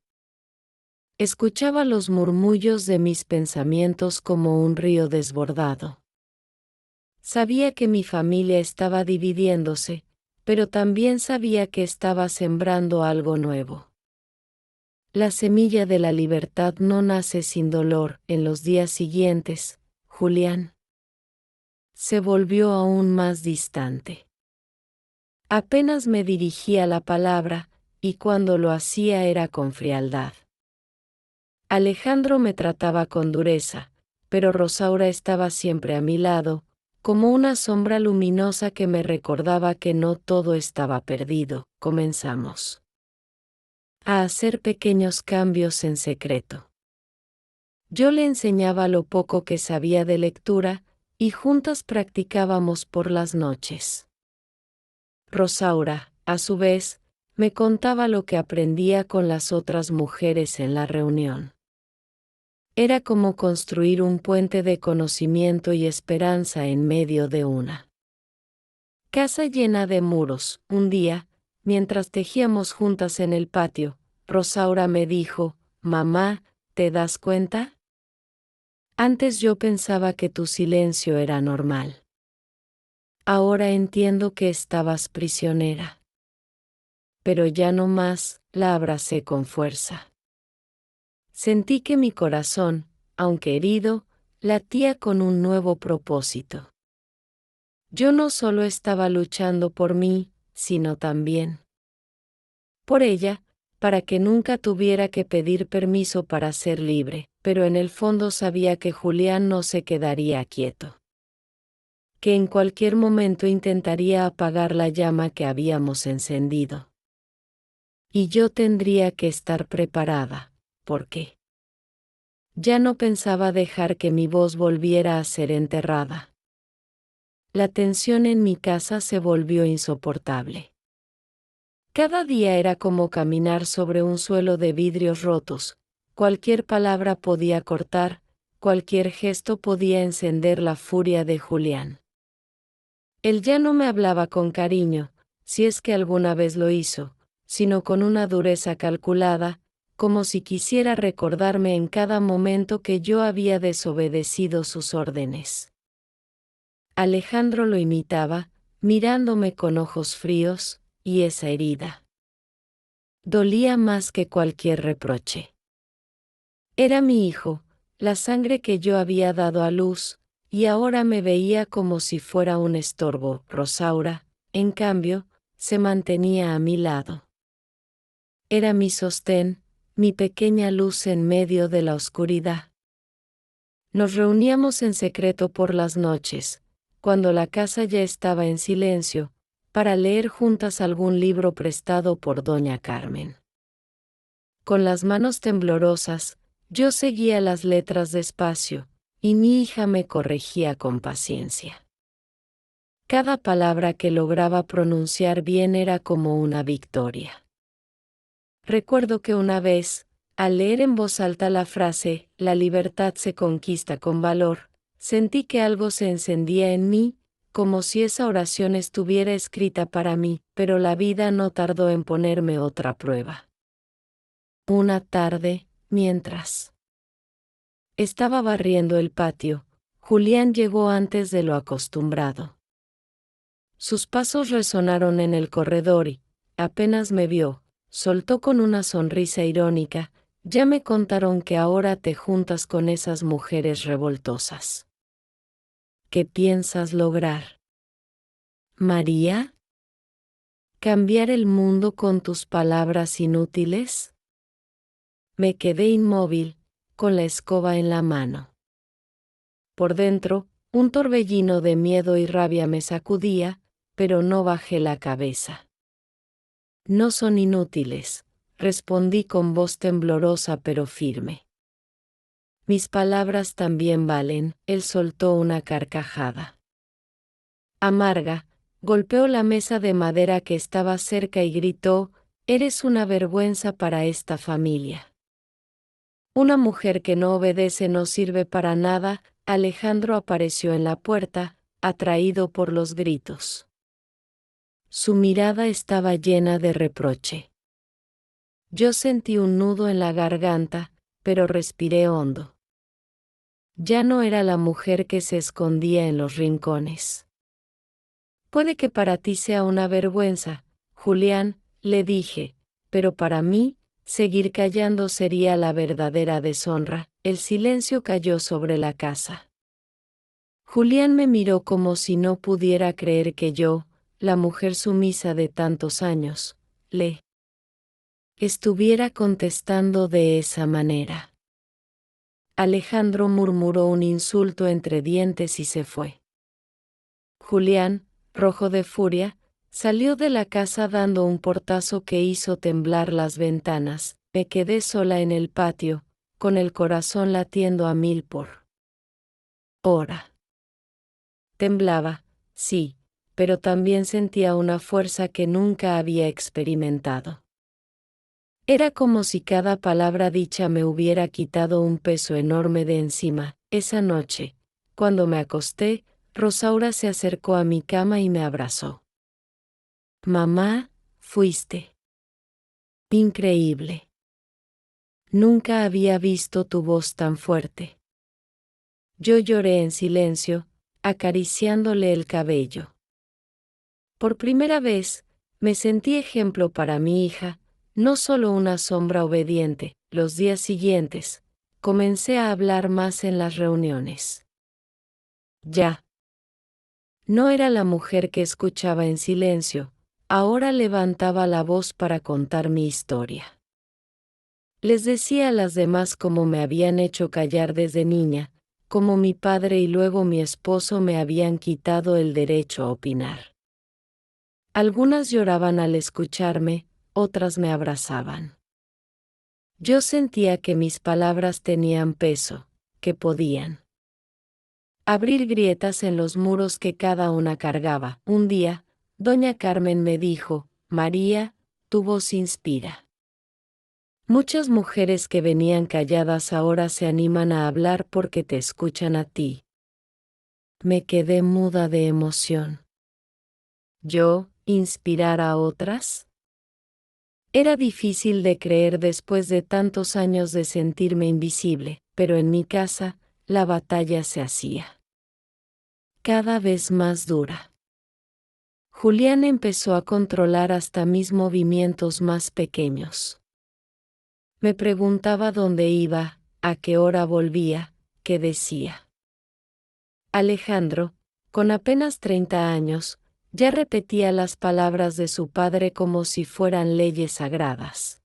Escuchaba los murmullos de mis pensamientos como un río desbordado. Sabía que mi familia estaba dividiéndose, pero también sabía que estaba sembrando algo nuevo. La semilla de la libertad no nace sin dolor. En los días siguientes, Julián se volvió aún más distante. Apenas me dirigía la palabra, y cuando lo hacía era con frialdad. Alejandro me trataba con dureza, pero Rosaura estaba siempre a mi lado, como una sombra luminosa que me recordaba que no todo estaba perdido. Comenzamos a hacer pequeños cambios en secreto. Yo le enseñaba lo poco que sabía de lectura, y juntas practicábamos por las noches. Rosaura, a su vez, me contaba lo que aprendía con las otras mujeres en la reunión. Era como construir un puente de conocimiento y esperanza en medio de una casa llena de muros. Un día, mientras tejíamos juntas en el patio, Rosaura me dijo, mamá, ¿te das cuenta? Antes yo pensaba que tu silencio era normal. Ahora entiendo que estabas prisionera. Pero ya no más. La abracé con fuerza. Sentí que mi corazón, aunque herido, latía con un nuevo propósito. Yo no solo estaba luchando por mí, sino también por ella, para que nunca tuviera que pedir permiso para ser libre, pero en el fondo sabía que Julián no se quedaría quieto. Que en cualquier momento intentaría apagar la llama que habíamos encendido. Y yo tendría que estar preparada, porque ya no pensaba dejar que mi voz volviera a ser enterrada. La tensión en mi casa se volvió insoportable. Cada día era como caminar sobre un suelo de vidrios rotos. Cualquier palabra podía cortar, cualquier gesto podía encender la furia de Julián. Él ya no me hablaba con cariño, si es que alguna vez lo hizo, sino con una dureza calculada, como si quisiera recordarme en cada momento que yo había desobedecido sus órdenes. Alejandro lo imitaba, mirándome con ojos fríos, y esa herida dolía más que cualquier reproche. Era mi hijo, la sangre que yo había dado a luz, y ahora me veía como si fuera un estorbo. Rosaura, en cambio, se mantenía a mi lado. Era mi sostén, mi pequeña luz en medio de la oscuridad. Nos reuníamos en secreto por las noches, cuando la casa ya estaba en silencio, para leer juntas algún libro prestado por doña Carmen. Con las manos temblorosas, yo seguía las letras despacio, y mi hija me corregía con paciencia. Cada palabra que lograba pronunciar bien era como una victoria. Recuerdo que una vez, al leer en voz alta la frase, "La libertad se conquista con valor", sentí que algo se encendía en mí, como si esa oración estuviera escrita para mí, pero la vida no tardó en ponerme otra prueba. Una tarde, mientras estaba barriendo el patio, Julián llegó antes de lo acostumbrado. Sus pasos resonaron en el corredor y, apenas me vio, soltó con una sonrisa irónica: "Ya me contaron que ahora te juntas con esas mujeres revoltosas. ¿Qué piensas lograr, María? ¿Cambiar el mundo con tus palabras inútiles?". Me quedé inmóvil, con la escoba en la mano. Por dentro, un torbellino de miedo y rabia me sacudía, pero no bajé la cabeza. "No son inútiles", respondí con voz temblorosa pero firme. "Mis palabras también valen". Él soltó una carcajada amarga, golpeó la mesa de madera que estaba cerca y gritó: "Eres una vergüenza para esta familia. Una mujer que no obedece no sirve para nada". Alejandro apareció en la puerta, atraído por los gritos. Su mirada estaba llena de reproche. Yo sentí un nudo en la garganta, pero respiré hondo. Ya no era la mujer que se escondía en los rincones. "Puede que para ti sea una vergüenza, Julián", le dije, "pero para mí, seguir callando sería la verdadera deshonra". El silencio cayó sobre la casa. Julián me miró como si no pudiera creer que yo, la mujer sumisa de tantos años, le estuviera contestando de esa manera. Alejandro murmuró un insulto entre dientes y se fue. Julián, rojo de furia, salió de la casa dando un portazo que hizo temblar las ventanas. Me quedé sola en el patio, con el corazón latiendo a 1000 por hora. Temblaba, sí, pero también sentía una fuerza que nunca había experimentado. Era como si cada palabra dicha me hubiera quitado un peso enorme de encima. Esa noche, cuando me acosté, Rosaura se acercó a mi cama y me abrazó. "Mamá, fuiste increíble. Nunca había visto tu voz tan fuerte". Yo lloré en silencio, acariciándole el cabello. Por primera vez, me sentí ejemplo para mi hija, no solo una sombra obediente. Los días siguientes, comencé a hablar más en las reuniones. Ya no era la mujer que escuchaba en silencio, ahora levantaba la voz para contar mi historia. Les decía a las demás cómo me habían hecho callar desde niña, cómo mi padre y luego mi esposo me habían quitado el derecho a opinar. Algunas lloraban al escucharme, otras me abrazaban. Yo sentía que mis palabras tenían peso, que podían abrir grietas en los muros que cada una cargaba. Un día, doña Carmen me dijo: "María, tu voz inspira. Muchas mujeres que venían calladas ahora se animan a hablar porque te escuchan a ti. Me quedé muda de emoción. ¿Yo, inspirar a otras? Era difícil de creer después de tantos años de sentirme invisible, pero en mi casa, la batalla se hacía cada vez más dura. Julián empezó a controlar hasta mis movimientos más pequeños. Me preguntaba dónde iba, a qué hora volvía, qué decía. Alejandro, con apenas 30 años, ya repetía las palabras de su padre como si fueran leyes sagradas.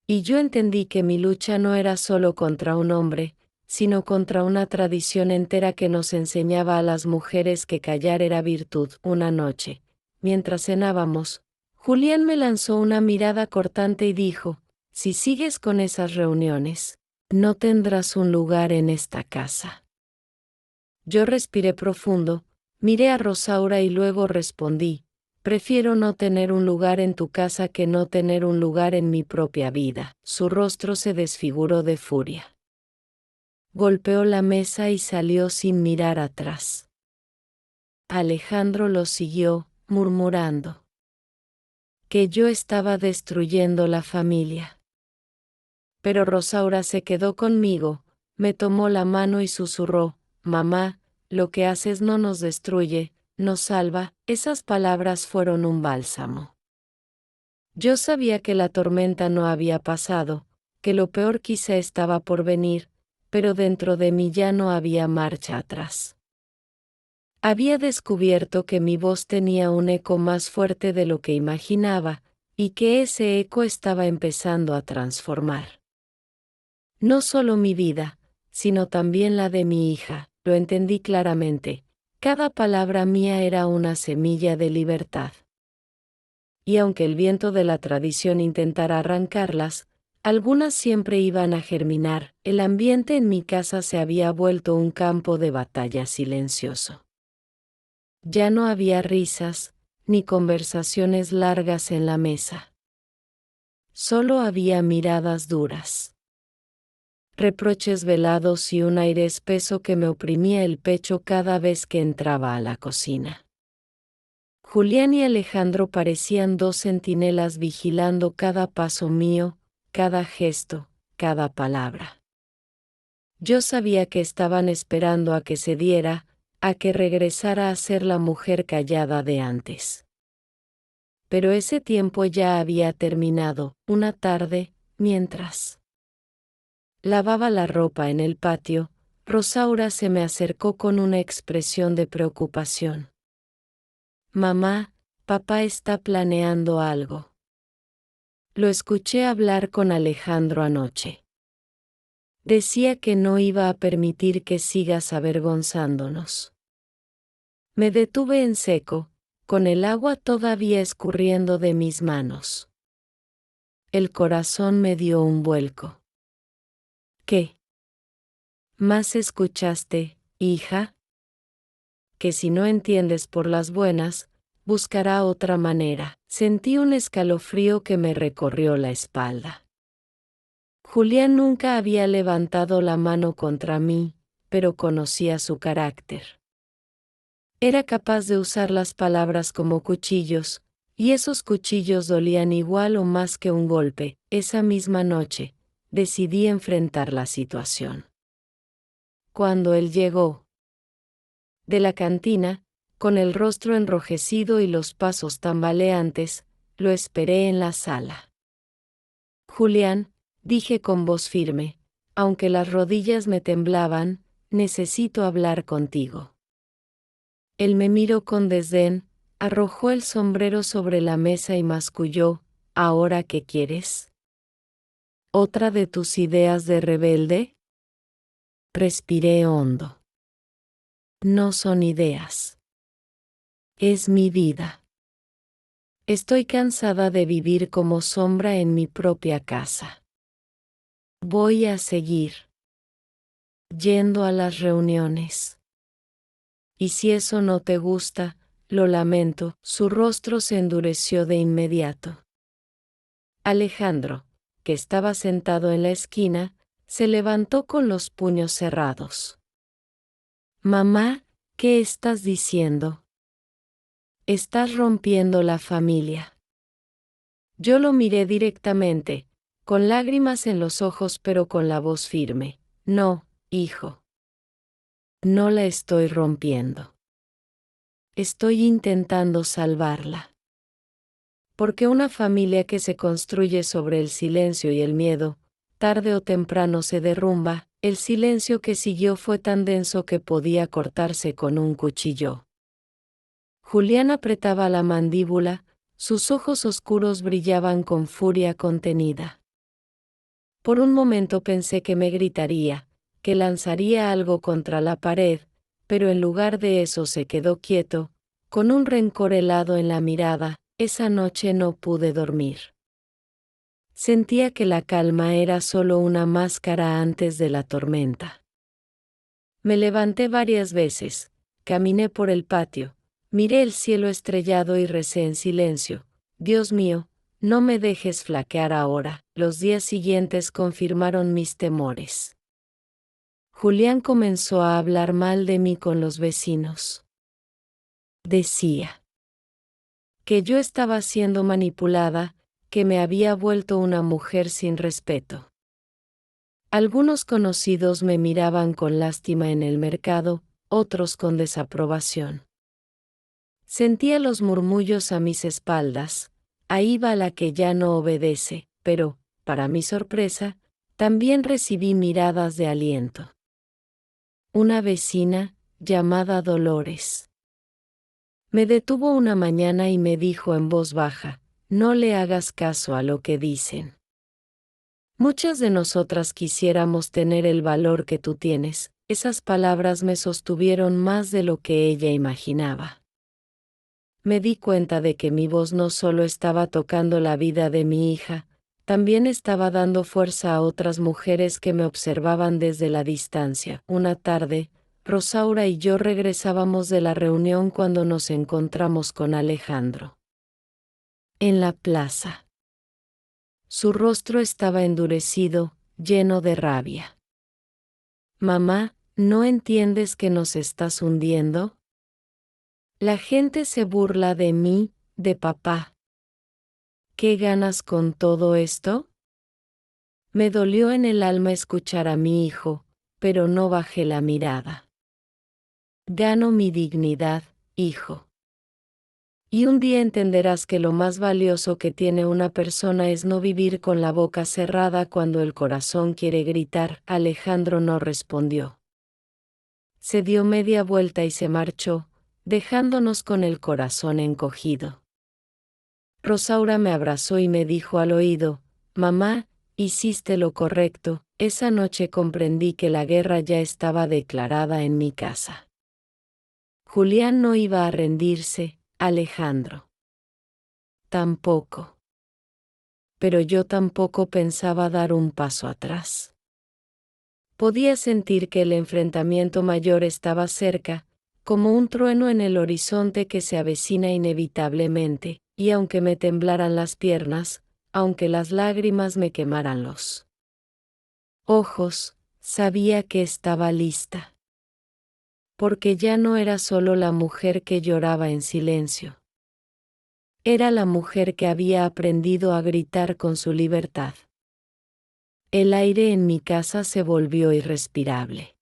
Y yo entendí que mi lucha no era solo contra un hombre, sino contra una tradición entera que nos enseñaba a las mujeres que callar era virtud. Una noche, mientras cenábamos, Julián me lanzó una mirada cortante y dijo: si sigues con esas reuniones, no tendrás un lugar en esta casa. Yo respiré profundo, miré a Rosaura y luego respondí: prefiero no tener un lugar en tu casa que no tener un lugar en mi propia vida. Su rostro se desfiguró de furia. Golpeó la mesa y salió sin mirar atrás. Alejandro lo siguió, murmurando que yo estaba destruyendo la familia. Pero Rosaura se quedó conmigo, me tomó la mano y susurró: mamá, lo que haces no nos destruye, nos salva. Esas palabras fueron un bálsamo. Yo sabía que la tormenta no había pasado, que lo peor quizá estaba por venir, pero dentro de mí ya no había marcha atrás. Había descubierto que mi voz tenía un eco más fuerte de lo que imaginaba, y que ese eco estaba empezando a transformar no solo mi vida, sino también la de mi hija. Lo entendí claramente. Cada palabra mía era una semilla de libertad. Y aunque el viento de la tradición intentara arrancarlas, algunas siempre iban a germinar. El ambiente en mi casa se había vuelto un campo de batalla silencioso. Ya no había risas, ni conversaciones largas en la mesa. Solo había miradas duras, reproches velados y un aire espeso que me oprimía el pecho cada vez que entraba a la cocina. Julián y Alejandro parecían dos centinelas vigilando cada paso mío, cada gesto, cada palabra. Yo sabía que estaban esperando a que se diera, a que regresara a ser la mujer callada de antes. Pero ese tiempo ya había terminado. Una tarde, mientras lavaba la ropa en el patio, Rosaura se me acercó con una expresión de preocupación. Mamá, papá está planeando algo. Lo escuché hablar con Alejandro anoche. Decía que no iba a permitir que sigas avergonzándonos. Me detuve en seco, con el agua todavía escurriendo de mis manos. El corazón me dio un vuelco. ¿Qué más escuchaste, hija? Que si no entiendes por las buenas, buscará otra manera. Sentí un escalofrío que me recorrió la espalda. Julián nunca había levantado la mano contra mí, pero conocía su carácter. Era capaz de usar las palabras como cuchillos, y esos cuchillos dolían igual o más que un golpe. Esa misma noche, decidí enfrentar la situación. Cuando él llegó de la cantina, con el rostro enrojecido y los pasos tambaleantes, lo esperé en la sala. Julián, dije con voz firme, aunque las rodillas me temblaban, necesito hablar contigo. Él me miró con desdén, arrojó el sombrero sobre la mesa y masculló: ¿ahora qué quieres? ¿Otra de tus ideas de rebelde? Respiré hondo. No son ideas. Es mi vida. Estoy cansada de vivir como sombra en mi propia casa. Voy a seguir yendo a las reuniones. Y si eso no te gusta, lo lamento. Su rostro se endureció de inmediato. Alejandro, que estaba sentado en la esquina, se levantó con los puños cerrados. Mamá, ¿qué estás diciendo? Estás rompiendo la familia. Yo lo miré directamente, con lágrimas en los ojos pero con la voz firme. No, hijo. No la estoy rompiendo. Estoy intentando salvarla. Porque una familia que se construye sobre el silencio y el miedo, tarde o temprano se derrumba. El silencio que siguió fue tan denso que podía cortarse con un cuchillo. Julián apretaba la mandíbula, sus ojos oscuros brillaban con furia contenida. Por un momento pensé que me gritaría, que lanzaría algo contra la pared, pero en lugar de eso se quedó quieto, con un rencor helado en la mirada. Esa noche no pude dormir. Sentía que la calma era solo una máscara antes de la tormenta. Me levanté varias veces, caminé por el patio, miré el cielo estrellado y recé en silencio. Dios mío, no me dejes flaquear ahora. Los días siguientes confirmaron mis temores. Julián comenzó a hablar mal de mí con los vecinos. Decía que yo estaba siendo manipulada, que me había vuelto una mujer sin respeto. Algunos conocidos me miraban con lástima en el mercado, otros con desaprobación. Sentía los murmullos a mis espaldas. Ahí va la que ya no obedece, pero, para mi sorpresa, también recibí miradas de aliento. Una vecina, llamada Dolores, me detuvo una mañana y me dijo en voz baja: no le hagas caso a lo que dicen. Muchas de nosotras quisiéramos tener el valor que tú tienes. Esas palabras me sostuvieron más de lo que ella imaginaba. Me di cuenta de que mi voz no solo estaba tocando la vida de mi hija, también estaba dando fuerza a otras mujeres que me observaban desde la distancia. Una tarde, Rosaura y yo regresábamos de la reunión cuando nos encontramos con Alejandro. En la plaza. Su rostro estaba endurecido, lleno de rabia. Mamá, ¿no entiendes que nos estás hundiendo? La gente se burla de mí, de papá. ¿Qué ganas con todo esto? Me dolió en el alma escuchar a mi hijo, pero no bajé la mirada. Gano mi dignidad, hijo. Y un día entenderás que lo más valioso que tiene una persona es no vivir con la boca cerrada cuando el corazón quiere gritar. Alejandro no respondió. Se dio media vuelta y se marchó, dejándonos con el corazón encogido. Rosaura me abrazó y me dijo al oído: mamá, hiciste lo correcto. Esa noche comprendí que la guerra ya estaba declarada en mi casa. Julián no iba a rendirse, Alejandro. Tampoco. Pero yo tampoco pensaba dar un paso atrás. Podía sentir que el enfrentamiento mayor estaba cerca, como un trueno en el horizonte que se avecina inevitablemente, y aunque me temblaran las piernas, aunque las lágrimas me quemaran los ojos, sabía que estaba lista. Porque ya no era solo la mujer que lloraba en silencio. Era la mujer que había aprendido a gritar con su libertad. El aire en mi casa se volvió irrespirable.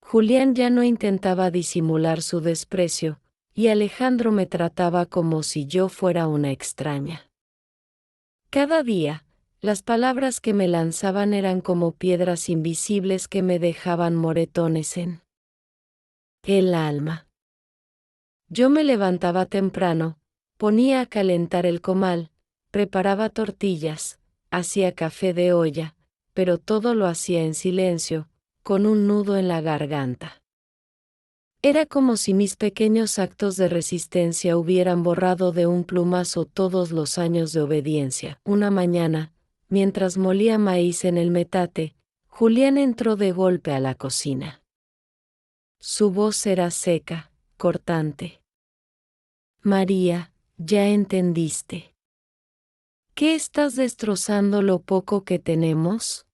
Julián ya no intentaba disimular su desprecio, y Alejandro me trataba como si yo fuera una extraña. Cada día, las palabras que me lanzaban eran como piedras invisibles que me dejaban moretones en el alma. Yo me levantaba temprano, ponía a calentar el comal, preparaba tortillas, hacía café de olla, pero todo lo hacía en silencio, con un nudo en la garganta. Era como si mis pequeños actos de resistencia hubieran borrado de un plumazo todos los años de obediencia. Una mañana, mientras molía maíz en el metate, Julián entró de golpe a la cocina. Su voz era seca, cortante. María, ya entendiste. qué estás destrozando lo poco que tenemos?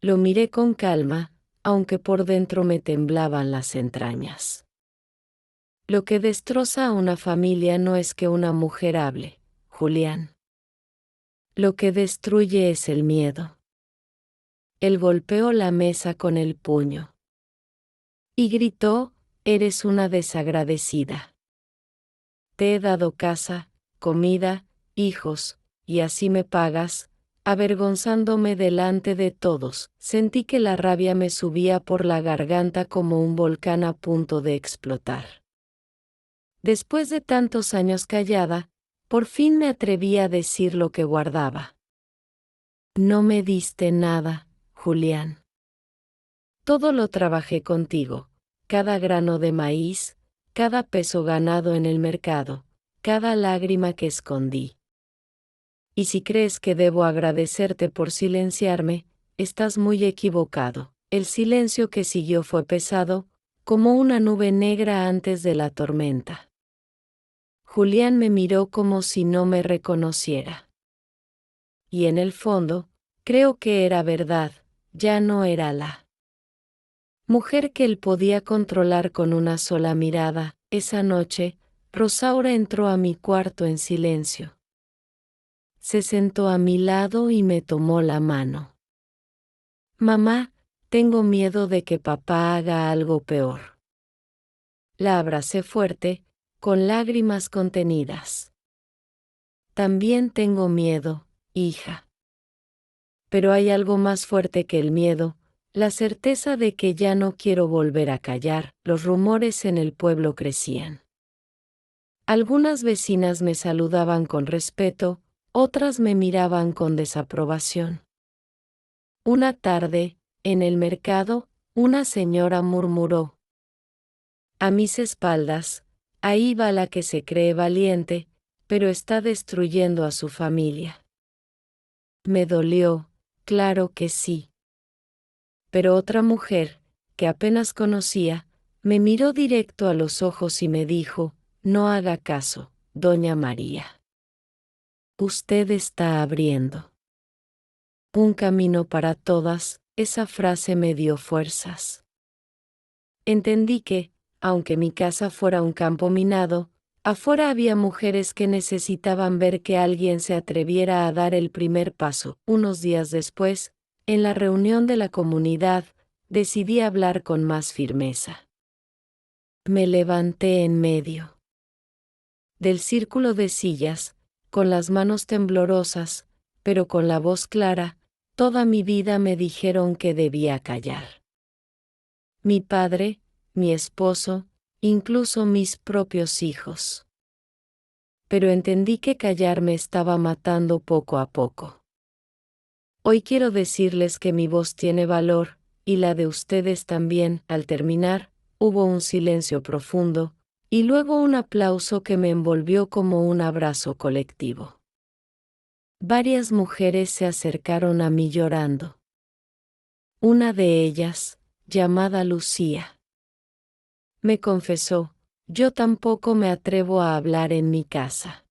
Lo miré con calma, aunque por dentro me temblaban las entrañas. Lo que destroza a una familia no es que una mujer hable, Julián. Lo que destruye es el miedo. Él golpeó la mesa con el puño. Y gritó, eres una desagradecida. Te he dado casa, comida, hijos, y así me pagas, avergonzándome delante de todos. Sentí que la rabia me subía por la garganta como un volcán a punto de explotar. Después de tantos años callada, por fin me atreví a decir lo que guardaba. No me diste nada, Julián. Todo lo trabajé contigo, cada grano de maíz, cada peso ganado en el mercado, cada lágrima que escondí. Y si crees que debo agradecerte por silenciarme, estás muy equivocado. El silencio que siguió fue pesado, como una nube negra antes de la tormenta. Julián me miró como si no me reconociera. Y en el fondo, creo que era verdad, ya no era la mujer que él podía controlar con una sola mirada. Esa noche, Rosaura entró a mi cuarto en silencio. Se sentó a mi lado y me tomó la mano. Mamá, tengo miedo de que papá haga algo peor. La abracé fuerte, con lágrimas contenidas. También tengo miedo, hija. Pero hay algo más fuerte que el miedo, la certeza de que ya no quiero volver a callar. Los rumores en el pueblo crecían. Algunas vecinas me saludaban con respeto, otras me miraban con desaprobación. Una tarde, en el mercado, una señora murmuró. A mis espaldas, ahí va la que se cree valiente, pero está destruyendo a su familia. Me dolió, claro que sí. Pero otra mujer, que apenas conocía, me miró directo a los ojos y me dijo, no haga caso, doña María. Usted está abriendo un camino para todas. Esa frase me dio fuerzas. Entendí que, aunque mi casa fuera un campo minado, afuera había mujeres que necesitaban ver que alguien se atreviera a dar el primer paso. Unos días después, en la reunión de la comunidad, decidí hablar con más firmeza. Me levanté en medio del círculo de sillas, con las manos temblorosas, pero con la voz clara. Toda mi vida me dijeron que debía callar. Mi padre, mi esposo, incluso mis propios hijos. Pero entendí que callar me estaba matando poco a poco. Hoy quiero decirles que mi voz tiene valor, y la de ustedes también. Al terminar, hubo un silencio profundo, y luego un aplauso que me envolvió como un abrazo colectivo. Varias mujeres se acercaron a mí llorando. Una de ellas, llamada Lucía, me confesó, yo tampoco me atrevo a hablar en mi casa.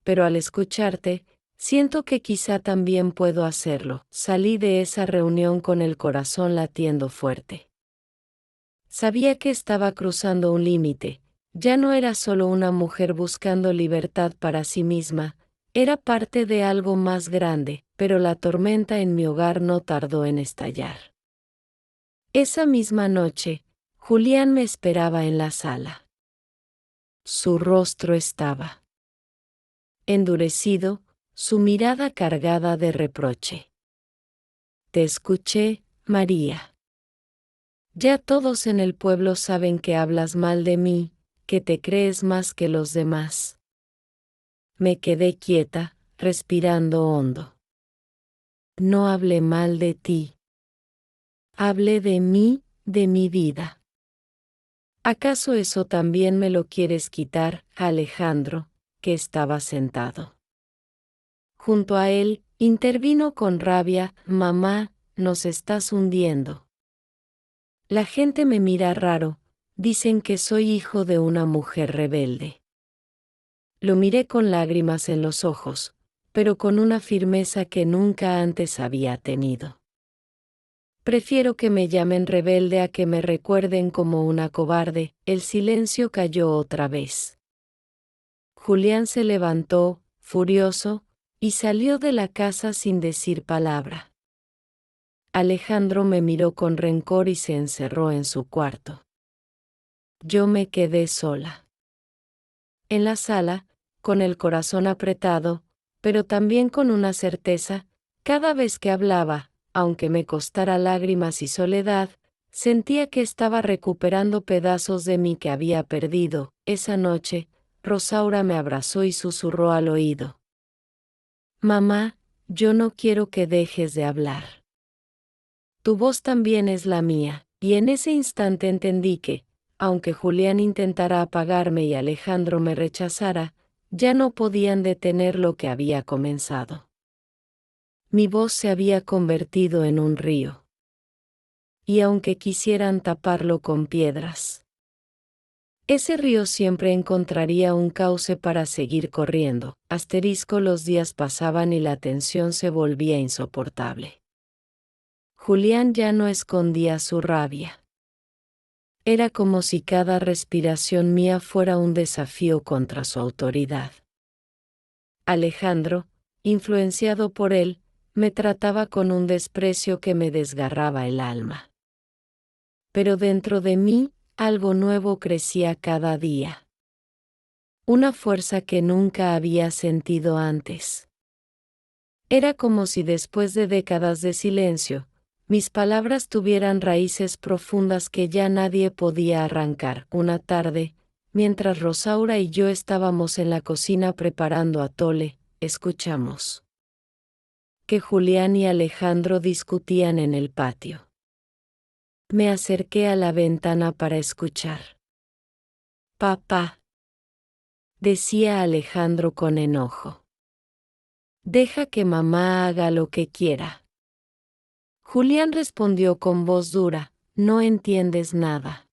Pero al escucharte, siento que quizá también puedo hacerlo. Salí de esa reunión con el corazón latiendo fuerte. Sabía que estaba cruzando un límite, ya no era solo una mujer buscando libertad para sí misma, era parte de algo más grande, pero la tormenta en mi hogar no tardó en estallar. Esa misma noche, Julián me esperaba en la sala. Su rostro estaba endurecido, su mirada cargada de reproche. Te escuché, María. Ya todos en el pueblo saben que hablas mal de mí, que te crees más que los demás. Me quedé quieta, respirando hondo. No hablé mal de ti. Hablé de mí, de mi vida. ¿Acaso eso también me lo quieres quitar, Alejandro, que estaba sentado junto a él? Intervino con rabia, mamá, nos estás hundiendo. La gente me mira raro, dicen que soy hijo de una mujer rebelde. Lo miré con lágrimas en los ojos, pero con una firmeza que nunca antes había tenido. Prefiero que me llamen rebelde a que me recuerden como una cobarde. El silencio cayó otra vez. Julián se levantó, furioso, y salió de la casa sin decir palabra. Alejandro me miró con rencor y se encerró en su cuarto. Yo me quedé sola. En la sala, con el corazón apretado, pero también con una certeza, cada vez que hablaba, aunque me costara lágrimas y soledad, sentía que estaba recuperando pedazos de mí que había perdido. Esa noche, Rosaura me abrazó y susurró al oído: «Mamá, yo no quiero que dejes de hablar. Tu voz también es la mía», y en ese instante entendí que, aunque Julián intentara apagarme y Alejandro me rechazara, ya no podían detener lo que había comenzado. Mi voz se había convertido en un río. Y aunque quisieran taparlo con piedras, ese río siempre encontraría un cauce para seguir corriendo. Los días pasaban y la tensión se volvía insoportable. Julián ya no escondía su rabia. Era como si cada respiración mía fuera un desafío contra su autoridad. Alejandro, influenciado por él, me trataba con un desprecio que me desgarraba el alma. Pero dentro de mí, algo nuevo crecía cada día. Una fuerza que nunca había sentido antes. Era como si después de décadas de silencio, mis palabras tuvieran raíces profundas que ya nadie podía arrancar. Una tarde, mientras Rosaura y yo estábamos en la cocina preparando atole, escuchamos que Julián y Alejandro discutían en el patio. Me acerqué a la ventana para escuchar. «Papá», decía Alejandro con enojo, «deja que mamá haga lo que quiera». Julián respondió con voz dura: «No entiendes nada.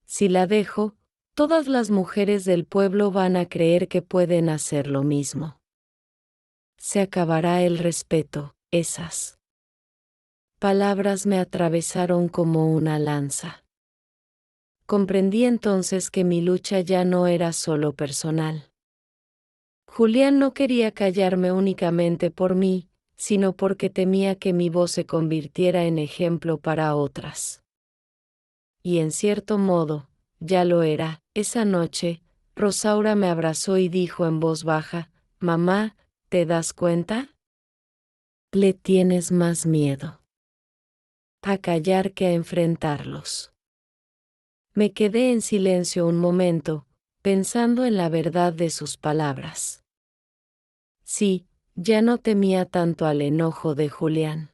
Si la dejo, todas las mujeres del pueblo van a creer que pueden hacer lo mismo. Se acabará el respeto». Esas palabras me atravesaron como una lanza. Comprendí entonces que mi lucha ya no era solo personal. Julián no quería callarme únicamente por mí, sino porque temía que mi voz se convirtiera en ejemplo para otras. Y en cierto modo, ya lo era. Esa noche, Rosaura me abrazó y dijo en voz baja: «Mamá, ¿te das cuenta? Le tienes más miedo a callar que a enfrentarlos». Me quedé en silencio un momento, pensando en la verdad de sus palabras. Sí, ya no temía tanto al enojo de Julián.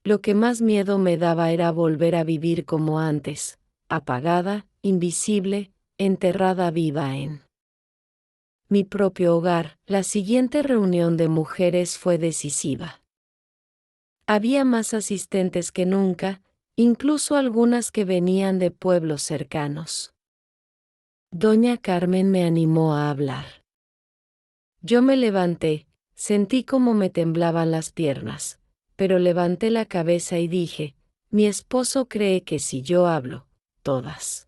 Lo que más miedo me daba era volver a vivir como antes, apagada, invisible, enterrada viva en mi propio hogar. La siguiente reunión de mujeres fue decisiva. Había más asistentes que nunca, incluso algunas que venían de pueblos cercanos. Doña Carmen me animó a hablar. Yo me levanté, sentí como me temblaban las piernas, pero levanté la cabeza y dije: «Mi esposo cree que si yo hablo, todas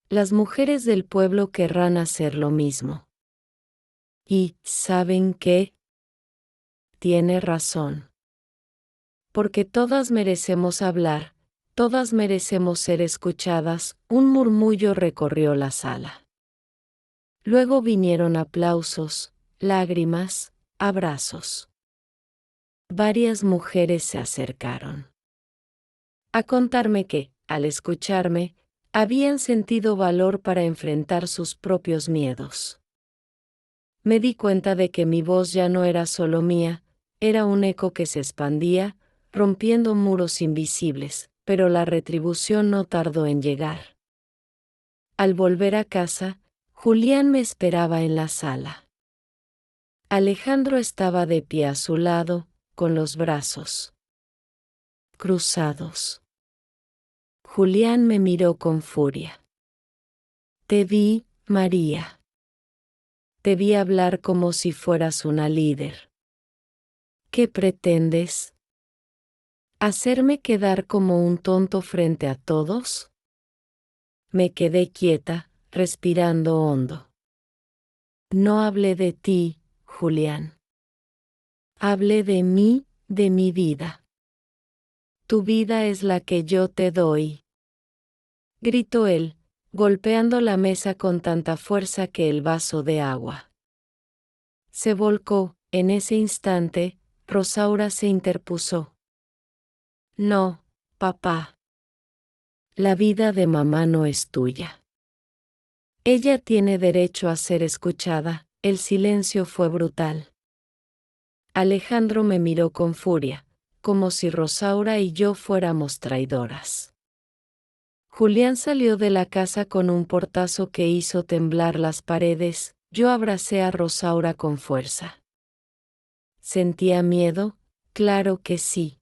las mujeres del pueblo querrán hacer lo mismo. Y, ¿saben qué? Tiene razón. Porque todas merecemos hablar, todas merecemos ser escuchadas». Un murmullo recorrió la sala. Luego vinieron aplausos, lágrimas, abrazos. Varias mujeres se acercaron a contarme que, al escucharme, habían sentido valor para enfrentar sus propios miedos. Me di cuenta de que mi voz ya no era solo mía, era un eco que se expandía, rompiendo muros invisibles, pero la retribución no tardó en llegar. Al volver a casa, Julián me esperaba en la sala. Alejandro estaba de pie a su lado, con los brazos cruzados. Julián me miró con furia. «Te vi, María. Debí hablar como si fueras una líder. ¿Qué pretendes? ¿Hacerme quedar como un tonto frente a todos? Me quedé quieta, respirando hondo. No hablé de ti, Julián. Hablé de mí, de mi vida. Tu vida es la que yo te doy. Gritó él, golpeando la mesa con tanta fuerza que el vaso de agua se volcó. En ese instante, Rosaura se interpuso. No, papá. La vida de mamá no es tuya. Ella tiene derecho a ser escuchada. El silencio fue brutal. Alejandro me miró con furia, como si Rosaura y yo fuéramos traidoras. Julián salió de la casa con un portazo que hizo temblar las paredes. Yo abracé a Rosaura con fuerza. ¿Sentía miedo? Claro que sí.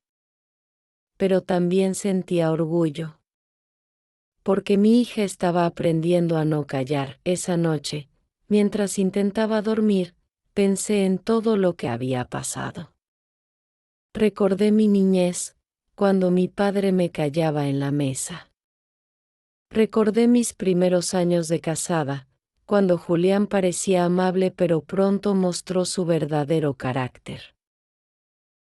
Pero también sentía orgullo. Porque mi hija estaba aprendiendo a no callar. Esa noche, mientras intentaba dormir, pensé en todo lo que había pasado. Recordé mi niñez, cuando mi padre me callaba en la mesa. Recordé mis primeros años de casada, cuando Julián parecía amable pero pronto mostró su verdadero carácter.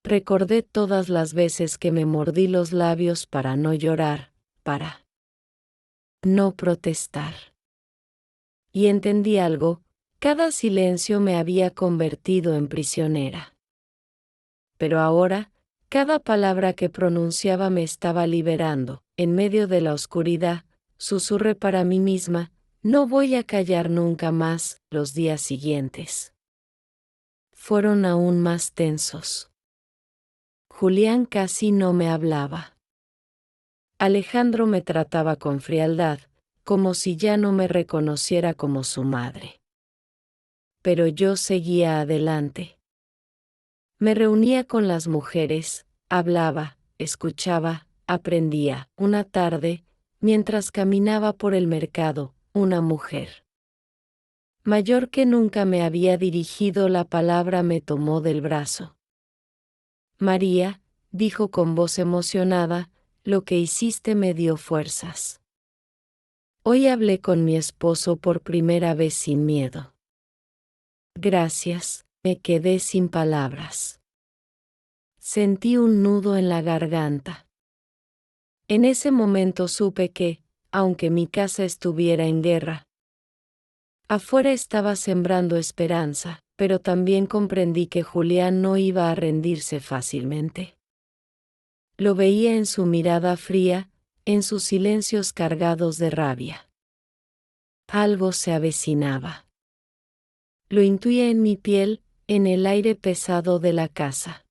Recordé todas las veces que me mordí los labios para no llorar, para no protestar. Y entendí algo, cada silencio me había convertido en prisionera. Pero ahora, cada palabra que pronunciaba me estaba liberando. En medio de la oscuridad, susurré para mí misma, no voy a callar nunca más. Los días siguientes fueron aún más tensos. Julián casi no me hablaba. Alejandro me trataba con frialdad, como si ya no me reconociera como su madre. Pero yo seguía adelante. Me reunía con las mujeres, hablaba, escuchaba, aprendía. Una tarde, mientras caminaba por el mercado, una mujer mayor que nunca me había dirigido la palabra me tomó del brazo. María, dijo con voz emocionada, lo que hiciste me dio fuerzas. Hoy hablé con mi esposo por primera vez sin miedo. Gracias, me quedé sin palabras. Sentí un nudo en la garganta. En ese momento supe que, aunque mi casa estuviera en guerra, afuera estaba sembrando esperanza, pero también comprendí que Julián no iba a rendirse fácilmente. Lo veía en su mirada fría, en sus silencios cargados de rabia. Algo se avecinaba. Lo intuía en mi piel, en el aire pesado de la casa.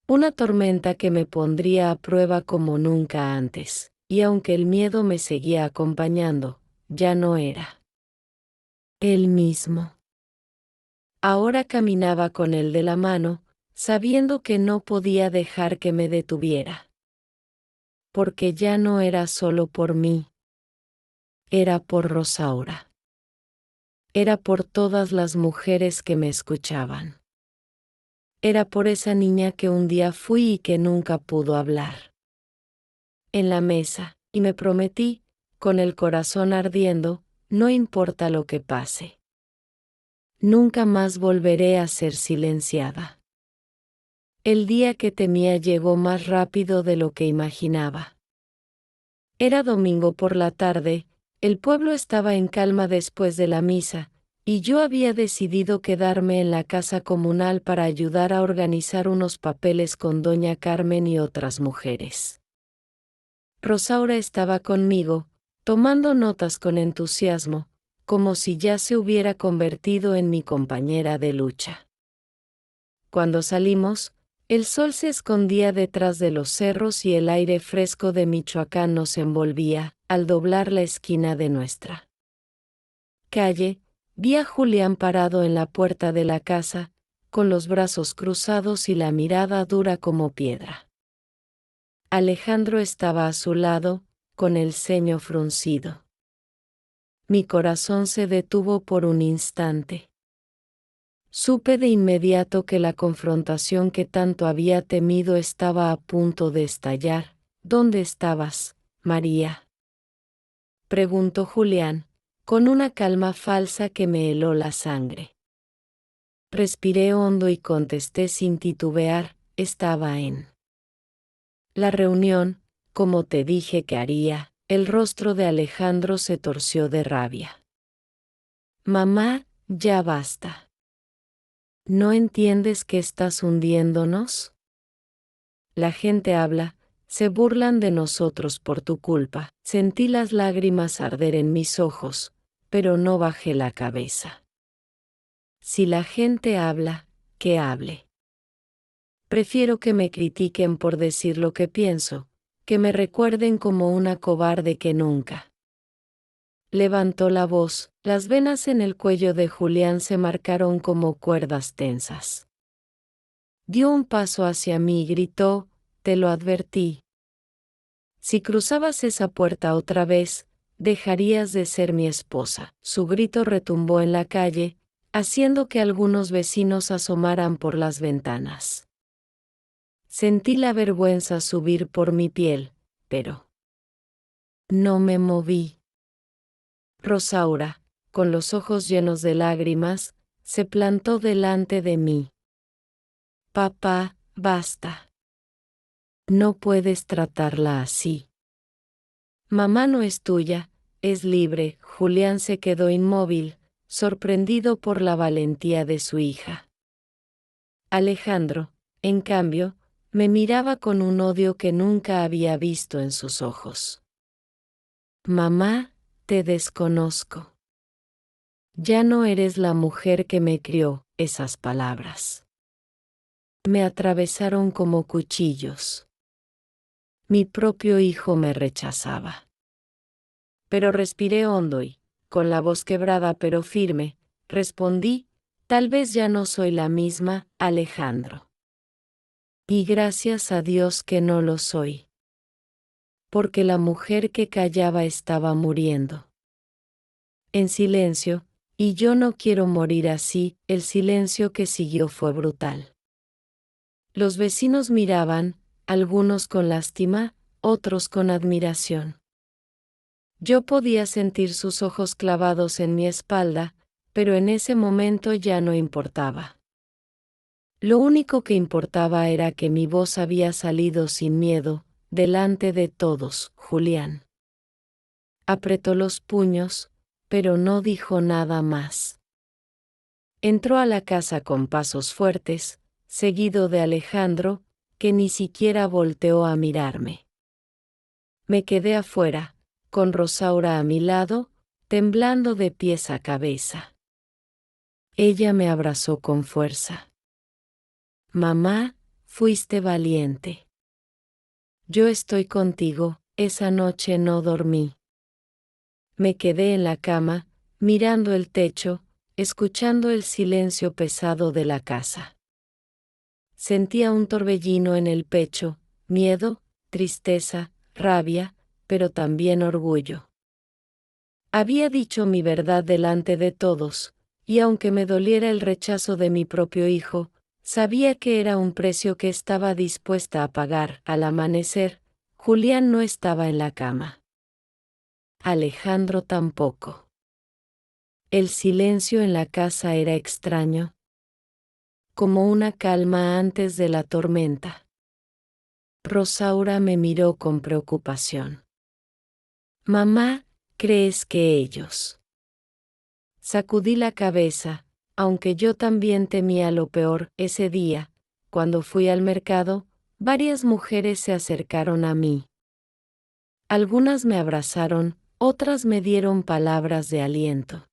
Una tormenta que me pondría a prueba como nunca antes, y aunque el miedo me seguía acompañando, ya no era él mismo. Ahora caminaba con él de la mano, sabiendo que no podía dejar que me detuviera. Porque ya no era solo por mí. Era por Rosaura. Era por todas las mujeres que me escuchaban. Era por esa niña que un día fui y que nunca pudo hablar. En la mesa, y me prometí, con el corazón ardiendo, no importa lo que pase. Nunca más volveré a ser silenciada. El día que temía llegó más rápido de lo que imaginaba. Era domingo por la tarde, el pueblo estaba en calma después de la misa, y yo había decidido quedarme en la casa comunal para ayudar a organizar unos papeles con doña Carmen y otras mujeres. Rosaura estaba conmigo, tomando notas con entusiasmo, como si ya se hubiera convertido en mi compañera de lucha. Cuando salimos, el sol se escondía detrás de los cerros y el aire fresco de Michoacán nos envolvía. Al doblar la esquina de nuestra calle, vi a Julián parado en la puerta de la casa, con los brazos cruzados y la mirada dura como piedra. Alejandro estaba a su lado, con el ceño fruncido. Mi corazón se detuvo por un instante. Supe de inmediato que la confrontación que tanto había temido estaba a punto de estallar. ¿Dónde estabas, María?, preguntó Julián, con una calma falsa que me heló la sangre. Respiré hondo y contesté sin titubear: estaba en la reunión, como te dije que haría. El rostro de Alejandro se torció de rabia. Mamá, ya basta. ¿No entiendes que estás hundiéndonos? La gente habla, se burlan de nosotros por tu culpa. Sentí las lágrimas arder en mis ojos, pero no bajé la cabeza. Si la gente habla, que hable. Prefiero que me critiquen por decir lo que pienso, que me recuerden como una cobarde que nunca. Levantó la voz, las venas en el cuello de Julián se marcaron como cuerdas tensas. Dio un paso hacia mí y gritó: te lo advertí. Si cruzabas esa puerta otra vez, dejarías de ser mi esposa. Su grito retumbó en la calle, haciendo que algunos vecinos asomaran por las ventanas. Sentí la vergüenza subir por mi piel, pero no me moví. Rosaura, con los ojos llenos de lágrimas, se plantó delante de mí. Papá, basta. No puedes tratarla así. Mamá no es tuya, es libre. Julián se quedó inmóvil, sorprendido por la valentía de su hija. Alejandro, en cambio, me miraba con un odio que nunca había visto en sus ojos. Mamá, te desconozco. Ya no eres la mujer que me crió. Esas palabras me atravesaron como cuchillos. Mi propio hijo me rechazaba. Pero respiré hondo y, con la voz quebrada pero firme, respondí: tal vez ya no soy la misma, Alejandro. Y gracias a Dios que no lo soy. Porque la mujer que callaba estaba muriendo. En silencio, y yo no quiero morir así. El silencio que siguió fue brutal. Los vecinos miraban, algunos con lástima, otros con admiración. Yo podía sentir sus ojos clavados en mi espalda, pero en ese momento ya no importaba. Lo único que importaba era que mi voz había salido sin miedo, delante de todos. Julián apretó los puños, pero no dijo nada más. Entró a la casa con pasos fuertes, seguido de Alejandro, que ni siquiera volteó a mirarme. Me quedé afuera, con Rosaura a mi lado, temblando de pies a cabeza. Ella me abrazó con fuerza. Mamá, fuiste valiente. Yo estoy contigo. Esa noche no dormí. Me quedé en la cama, mirando el techo, escuchando el silencio pesado de la casa. Sentía un torbellino en el pecho, miedo, tristeza, rabia, pero también orgullo. Había dicho mi verdad delante de todos, y aunque me doliera el rechazo de mi propio hijo, sabía que era un precio que estaba dispuesta a pagar. Al amanecer, Julián no estaba en la cama. Alejandro tampoco. El silencio en la casa era extraño, como una calma antes de la tormenta. Rosaura me miró con preocupación. Mamá, ¿crees que ellos? Sacudí la cabeza, aunque yo también temía lo peor. Ese día, cuando fui al mercado, varias mujeres se acercaron a mí. Algunas me abrazaron, otras me dieron palabras de aliento.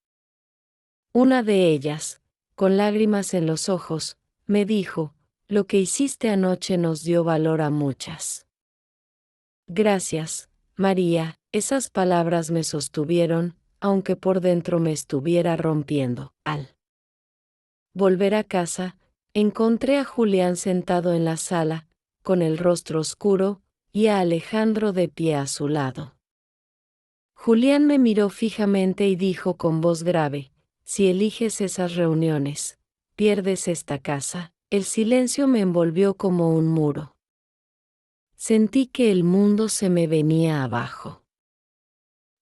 Una de ellas, con lágrimas en los ojos, me dijo: lo que hiciste anoche nos dio valor a muchas. Gracias, María. Esas palabras me sostuvieron, aunque por dentro me estuviera rompiendo. Al volver a casa, encontré a Julián sentado en la sala, con el rostro oscuro, y a Alejandro de pie a su lado. Julián me miró fijamente y dijo con voz grave: si eliges esas reuniones, pierdes esta casa. El silencio me envolvió como un muro. Sentí que el mundo se me venía abajo.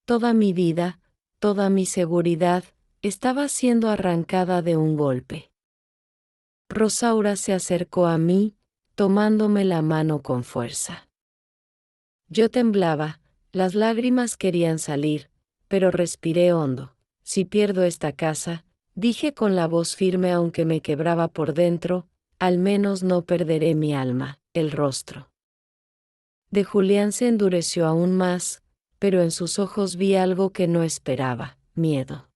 Toda mi vida, toda mi seguridad, estaba siendo arrancada de un golpe. Rosaura se acercó a mí, tomándome la mano con fuerza. Yo temblaba, las lágrimas querían salir, pero respiré hondo. Si pierdo esta casa, dije con la voz firme aunque me quebraba por dentro, al menos no perderé mi alma, el rostro de Julián se endureció aún más, pero en sus ojos vi algo que no esperaba: miedo.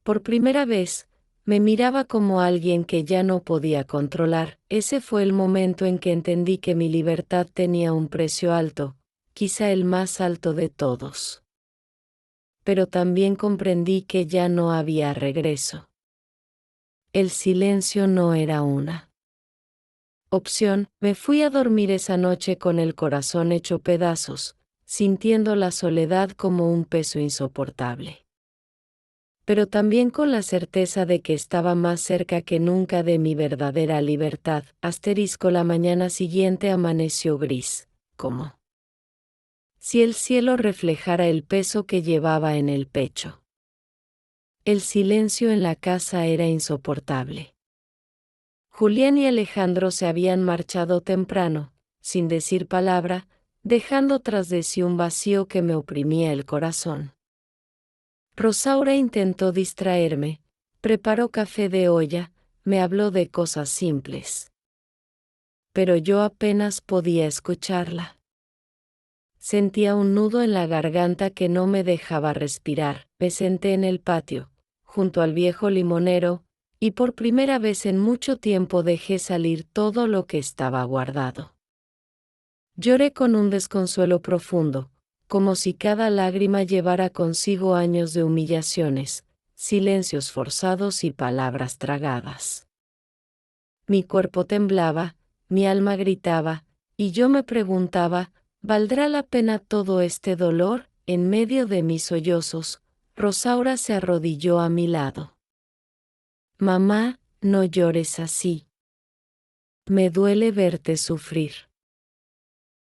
Por primera vez, me miraba como alguien que ya no podía controlar. Ese fue el momento en que entendí que mi libertad tenía un precio alto, quizá el más alto de todos. Pero también comprendí que ya no había regreso. El silencio no era una opción. Me fui a dormir esa noche con el corazón hecho pedazos, sintiendo la soledad como un peso insoportable. Pero también con la certeza de que estaba más cerca que nunca de mi verdadera libertad. La mañana siguiente amaneció gris, como si el cielo reflejara el peso que llevaba en el pecho. El silencio en la casa era insoportable. Julián y Alejandro se habían marchado temprano, sin decir palabra, dejando tras de sí un vacío que me oprimía el corazón. Rosaura intentó distraerme, preparó café de olla, me habló de cosas simples. Pero yo apenas podía escucharla. Sentía un nudo en la garganta que no me dejaba respirar. Me senté en el patio, junto al viejo limonero, y por primera vez en mucho tiempo dejé salir todo lo que estaba guardado. Lloré con un desconsuelo profundo, como si cada lágrima llevara consigo años de humillaciones, silencios forzados y palabras tragadas. Mi cuerpo temblaba, mi alma gritaba, y yo me preguntaba: ¿valdrá la pena todo este dolor? En medio de mis sollozos, Rosaura se arrodilló a mi lado. Mamá, no llores así. Me duele verte sufrir.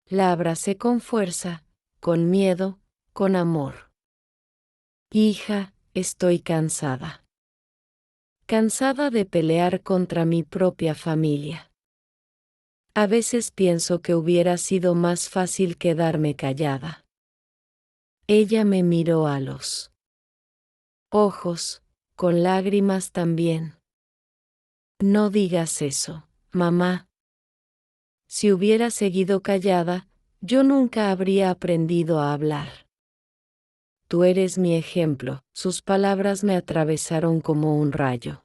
La abracé con fuerza, con miedo, con amor. Hija, estoy cansada. Cansada de pelear contra mi propia familia. A veces pienso que hubiera sido más fácil quedarme callada. Ella me miró a los ojos, con lágrimas también. No digas eso, mamá. Si hubiera seguido callada, yo nunca habría aprendido a hablar. Tú eres mi ejemplo. Sus palabras me atravesaron como un rayo.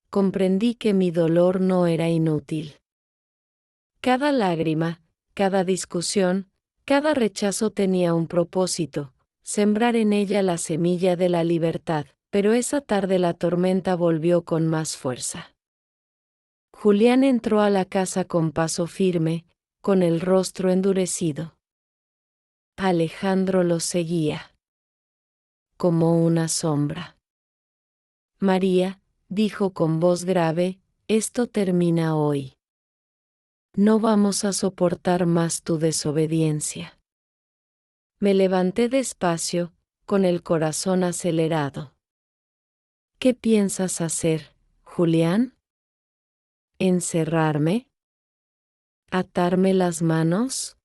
Comprendí que mi dolor no era inútil. Cada lágrima, cada discusión, cada rechazo tenía un propósito: sembrar en ella la semilla de la libertad. Pero esa tarde la tormenta volvió con más fuerza. Julián entró a la casa con paso firme, con el rostro endurecido. Alejandro lo seguía como una sombra. María, dijo con voz grave, esto termina hoy. No vamos a soportar más tu desobediencia. Me levanté despacio, con el corazón acelerado. ¿Qué piensas hacer, Julián? ¿Encerrarme? ¿Atarme las manos?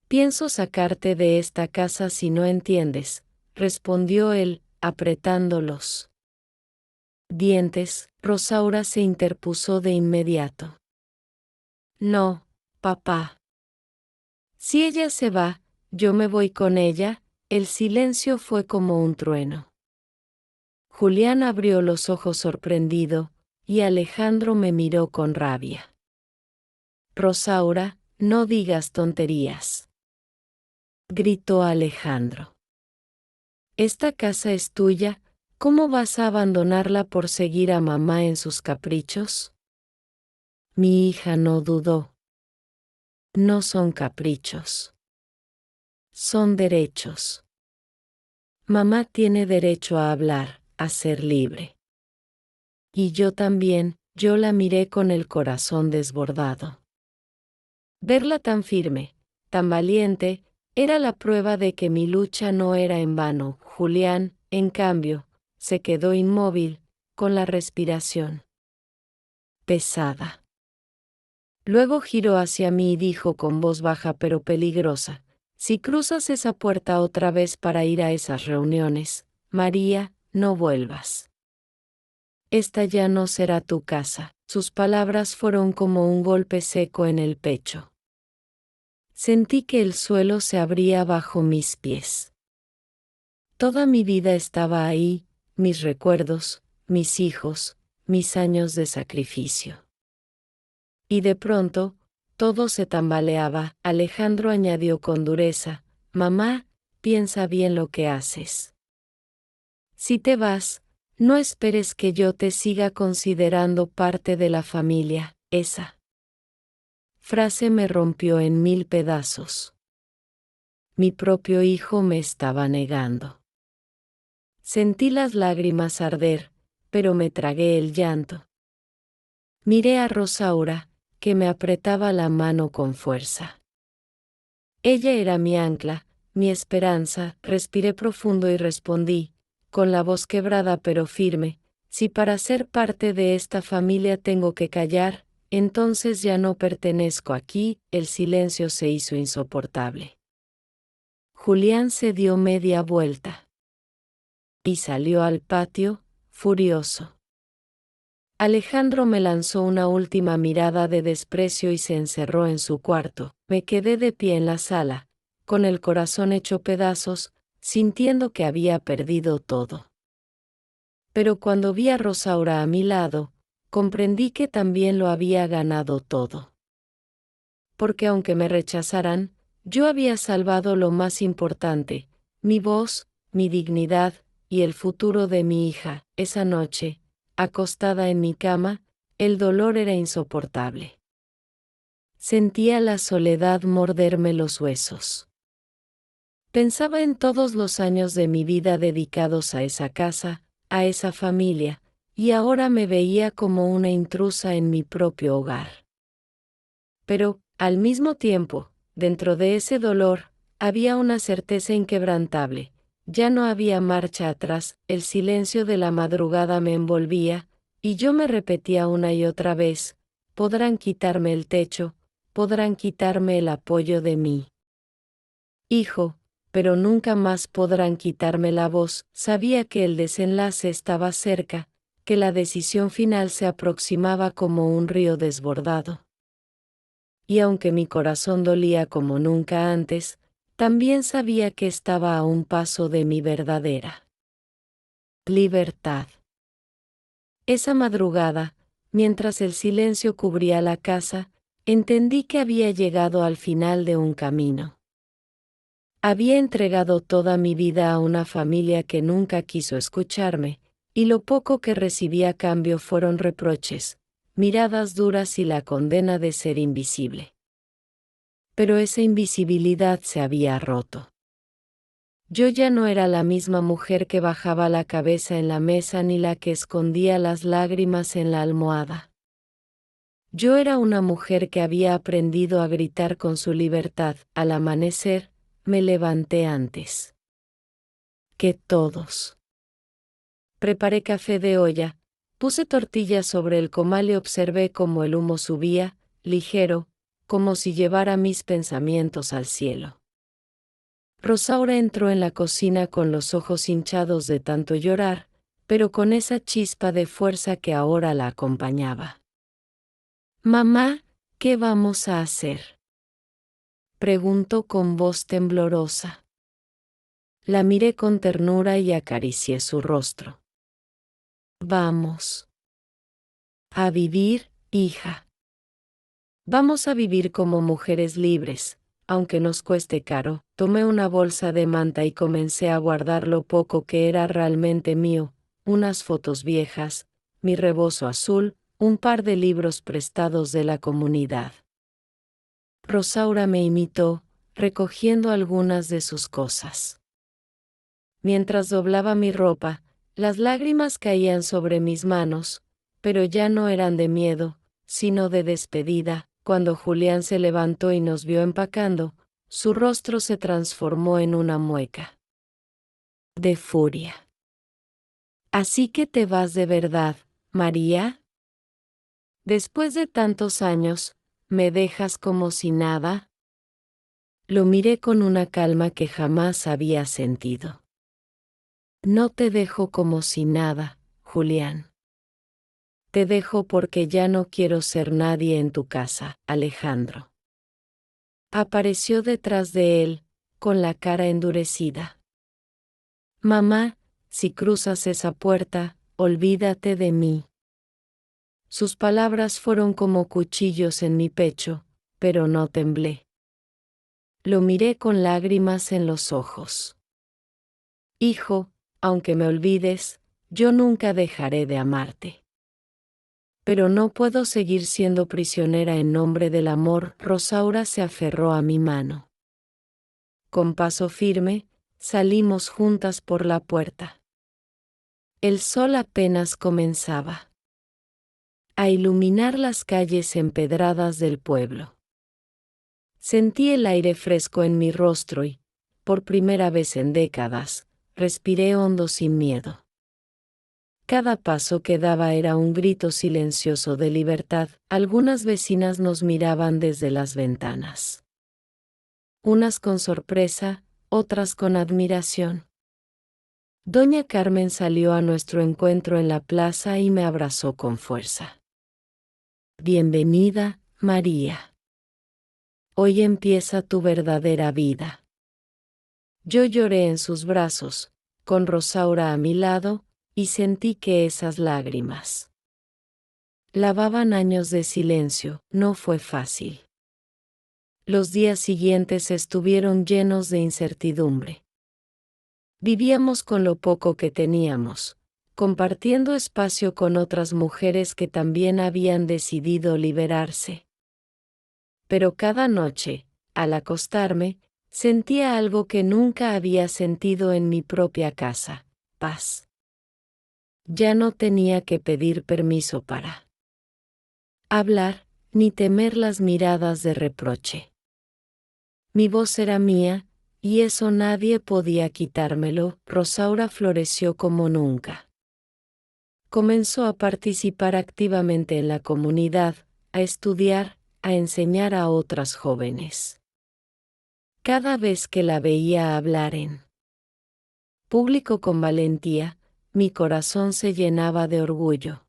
Pienso sacarte de esta casa si no entiendes, respondió él, apretando los dientes. Rosaura se interpuso de inmediato. No, papá. Si ella se va, yo me voy con ella. El silencio fue como un trueno. Julián abrió los ojos sorprendido, y Alejandro me miró con rabia. Rosaura, no digas tonterías, gritó Alejandro. Esta casa es tuya, ¿cómo vas a abandonarla por seguir a mamá en sus caprichos? Mi hija no dudó. No son caprichos. son derechos. Mamá tiene derecho a hablar, a ser libre. Y yo también, yo la miré con el corazón desbordado. Verla tan firme, tan valiente, era la prueba de que mi lucha no era en vano. Julián, en cambio, se quedó inmóvil, con la respiración pesada. Luego giró hacia mí y dijo con voz baja pero peligrosa: si cruzas esa puerta otra vez para ir a esas reuniones, María, no vuelvas. Esta ya no será tu casa. Sus palabras fueron como un golpe seco en el pecho. Sentí que el suelo se abría bajo mis pies. Toda mi vida estaba ahí, mis recuerdos, mis hijos, mis años de sacrificio. Y de pronto, todo se tambaleaba. Alejandro añadió con dureza: mamá, piensa bien lo que haces. Si te vas, no esperes que yo te siga considerando parte de la familia. Esa frase me rompió en 1000 pedazos. Mi propio hijo me estaba negando. Sentí las lágrimas arder, pero me tragué el llanto. Miré a Rosaura, que me apretaba la mano con fuerza. Ella era mi ancla, mi esperanza. Respiré profundo y respondí, con la voz quebrada pero firme: si para ser parte de esta familia tengo que callar, entonces ya no pertenezco aquí. El silencio se hizo insoportable. Julián se dio media vuelta y salió al patio, furioso. Alejandro me lanzó una última mirada de desprecio y se encerró en su cuarto. Me quedé de pie en la sala, con el corazón hecho pedazos, sintiendo que había perdido todo. Pero cuando vi a Rosaura a mi lado, comprendí que también lo había ganado todo. Porque aunque me rechazaran, yo había salvado lo más importante: mi voz, mi dignidad, y el futuro de mi hija. Esa noche, acostada en mi cama, el dolor era insoportable. Sentía la soledad morderme los huesos. Pensaba en todos los años de mi vida dedicados a esa casa, a esa familia, y ahora me veía como una intrusa en mi propio hogar. Pero, al mismo tiempo, dentro de ese dolor, había una certeza inquebrantable: ya no había marcha atrás. El silencio de la madrugada me envolvía, y yo me repetía una y otra vez: podrán quitarme el techo, podrán quitarme el apoyo de mi hijo, pero nunca más podrán quitarme la voz. Sabía que el desenlace estaba cerca, que la decisión final se aproximaba como un río desbordado. Y aunque mi corazón dolía como nunca antes, también sabía que estaba a un paso de mi verdadera libertad. Esa madrugada, mientras el silencio cubría la casa, entendí que había llegado al final de un camino. Había entregado toda mi vida a una familia que nunca quiso escucharme, y lo poco que recibí a cambio fueron reproches, miradas duras y la condena de ser invisible. Pero esa invisibilidad se había roto. Yo ya no era la misma mujer que bajaba la cabeza en la mesa ni la que escondía las lágrimas en la almohada. Yo era una mujer que había aprendido a gritar con su libertad. Al amanecer, me levanté antes que todos. Preparé café de olla, puse tortillas sobre el comal y observé cómo el humo subía, ligero, como si llevara mis pensamientos al cielo. Rosaura entró en la cocina con los ojos hinchados de tanto llorar, pero con esa chispa de fuerza que ahora la acompañaba. «Mamá, ¿qué vamos a hacer?», preguntó con voz temblorosa. La miré con ternura y acaricié su rostro. «Vamos a vivir, hija. Vamos a vivir como mujeres libres, aunque nos cueste caro». Tomé una bolsa de manta y comencé a guardar lo poco que era realmente mío: unas fotos viejas, mi rebozo azul, un par de libros prestados de la comunidad. Rosaura me imitó, recogiendo algunas de sus cosas. Mientras doblaba mi ropa, las lágrimas caían sobre mis manos, pero ya no eran de miedo, sino de despedida. Cuando Julián se levantó y nos vio empacando, su rostro se transformó en una mueca de furia. ¿Así que te vas de verdad, María? Después de tantos años, ¿me dejas como si nada? Lo miré con una calma que jamás había sentido. No te dejo como si nada, Julián. Te dejo porque ya no quiero ser nadie en tu casa, Alejandro. Apareció detrás de él, con la cara endurecida. Mamá, si cruzas esa puerta, olvídate de mí. Sus palabras fueron como cuchillos en mi pecho, pero no temblé. Lo miré con lágrimas en los ojos. Hijo, aunque me olvides, yo nunca dejaré de amarte. Pero no puedo seguir siendo prisionera en nombre del amor. Rosaura se aferró a mi mano. Con paso firme, salimos juntas por la puerta. El sol apenas comenzaba a iluminar las calles empedradas del pueblo. Sentí el aire fresco en mi rostro y, por primera vez en décadas, respiré hondo sin miedo. Cada paso que daba era un grito silencioso de libertad. Algunas vecinas nos miraban desde las ventanas. Unas con sorpresa, otras con admiración. Doña Carmen salió a nuestro encuentro en la plaza y me abrazó con fuerza. Bienvenida, María. Hoy empieza tu verdadera vida. Yo lloré en sus brazos, con Rosaura a mi lado, y sentí que esas lágrimas lavaban años de silencio. No fue fácil. Los días siguientes estuvieron llenos de incertidumbre. Vivíamos con lo poco que teníamos, compartiendo espacio con otras mujeres que también habían decidido liberarse. Pero cada noche, al acostarme, sentía algo que nunca había sentido en mi propia casa: paz. Ya no tenía que pedir permiso para hablar, ni temer las miradas de reproche. Mi voz era mía, y eso nadie podía quitármelo. Rosaura floreció como nunca. Comenzó a participar activamente en la comunidad, a estudiar, a enseñar a otras jóvenes. Cada vez que la veía hablar en público con valentía, mi corazón se llenaba de orgullo.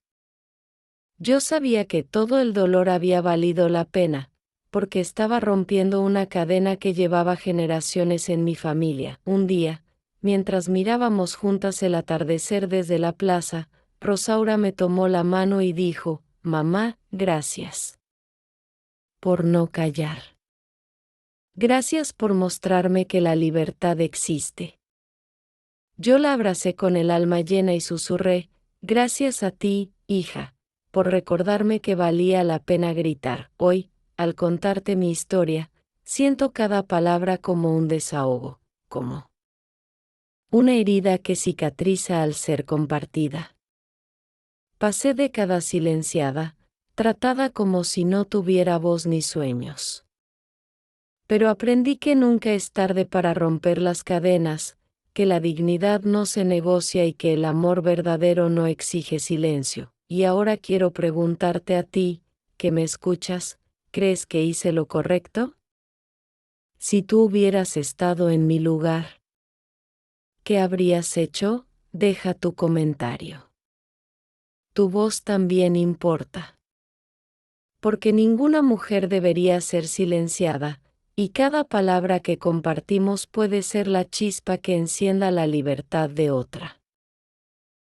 Yo sabía que todo el dolor había valido la pena, porque estaba rompiendo una cadena que llevaba generaciones en mi familia. Un día, mientras mirábamos juntas el atardecer desde la plaza, Rosaura me tomó la mano y dijo: Mamá, gracias por no callar. Gracias por mostrarme que la libertad existe. Yo la abracé con el alma llena y susurré: gracias a ti, hija, por recordarme que valía la pena gritar. Hoy, al contarte mi historia, siento cada palabra como un desahogo, como una herida que cicatriza al ser compartida. Pasé décadas silenciada, tratada como si no tuviera voz ni sueños. Pero aprendí que nunca es tarde para romper las cadenas, que la dignidad no se negocia y que el amor verdadero no exige silencio. Y ahora quiero preguntarte a ti, que me escuchas, ¿crees que hice lo correcto? Si tú hubieras estado en mi lugar, ¿qué habrías hecho? Deja tu comentario. Tu voz también importa. Porque ninguna mujer debería ser silenciada, y cada palabra que compartimos puede ser la chispa que encienda la libertad de otra.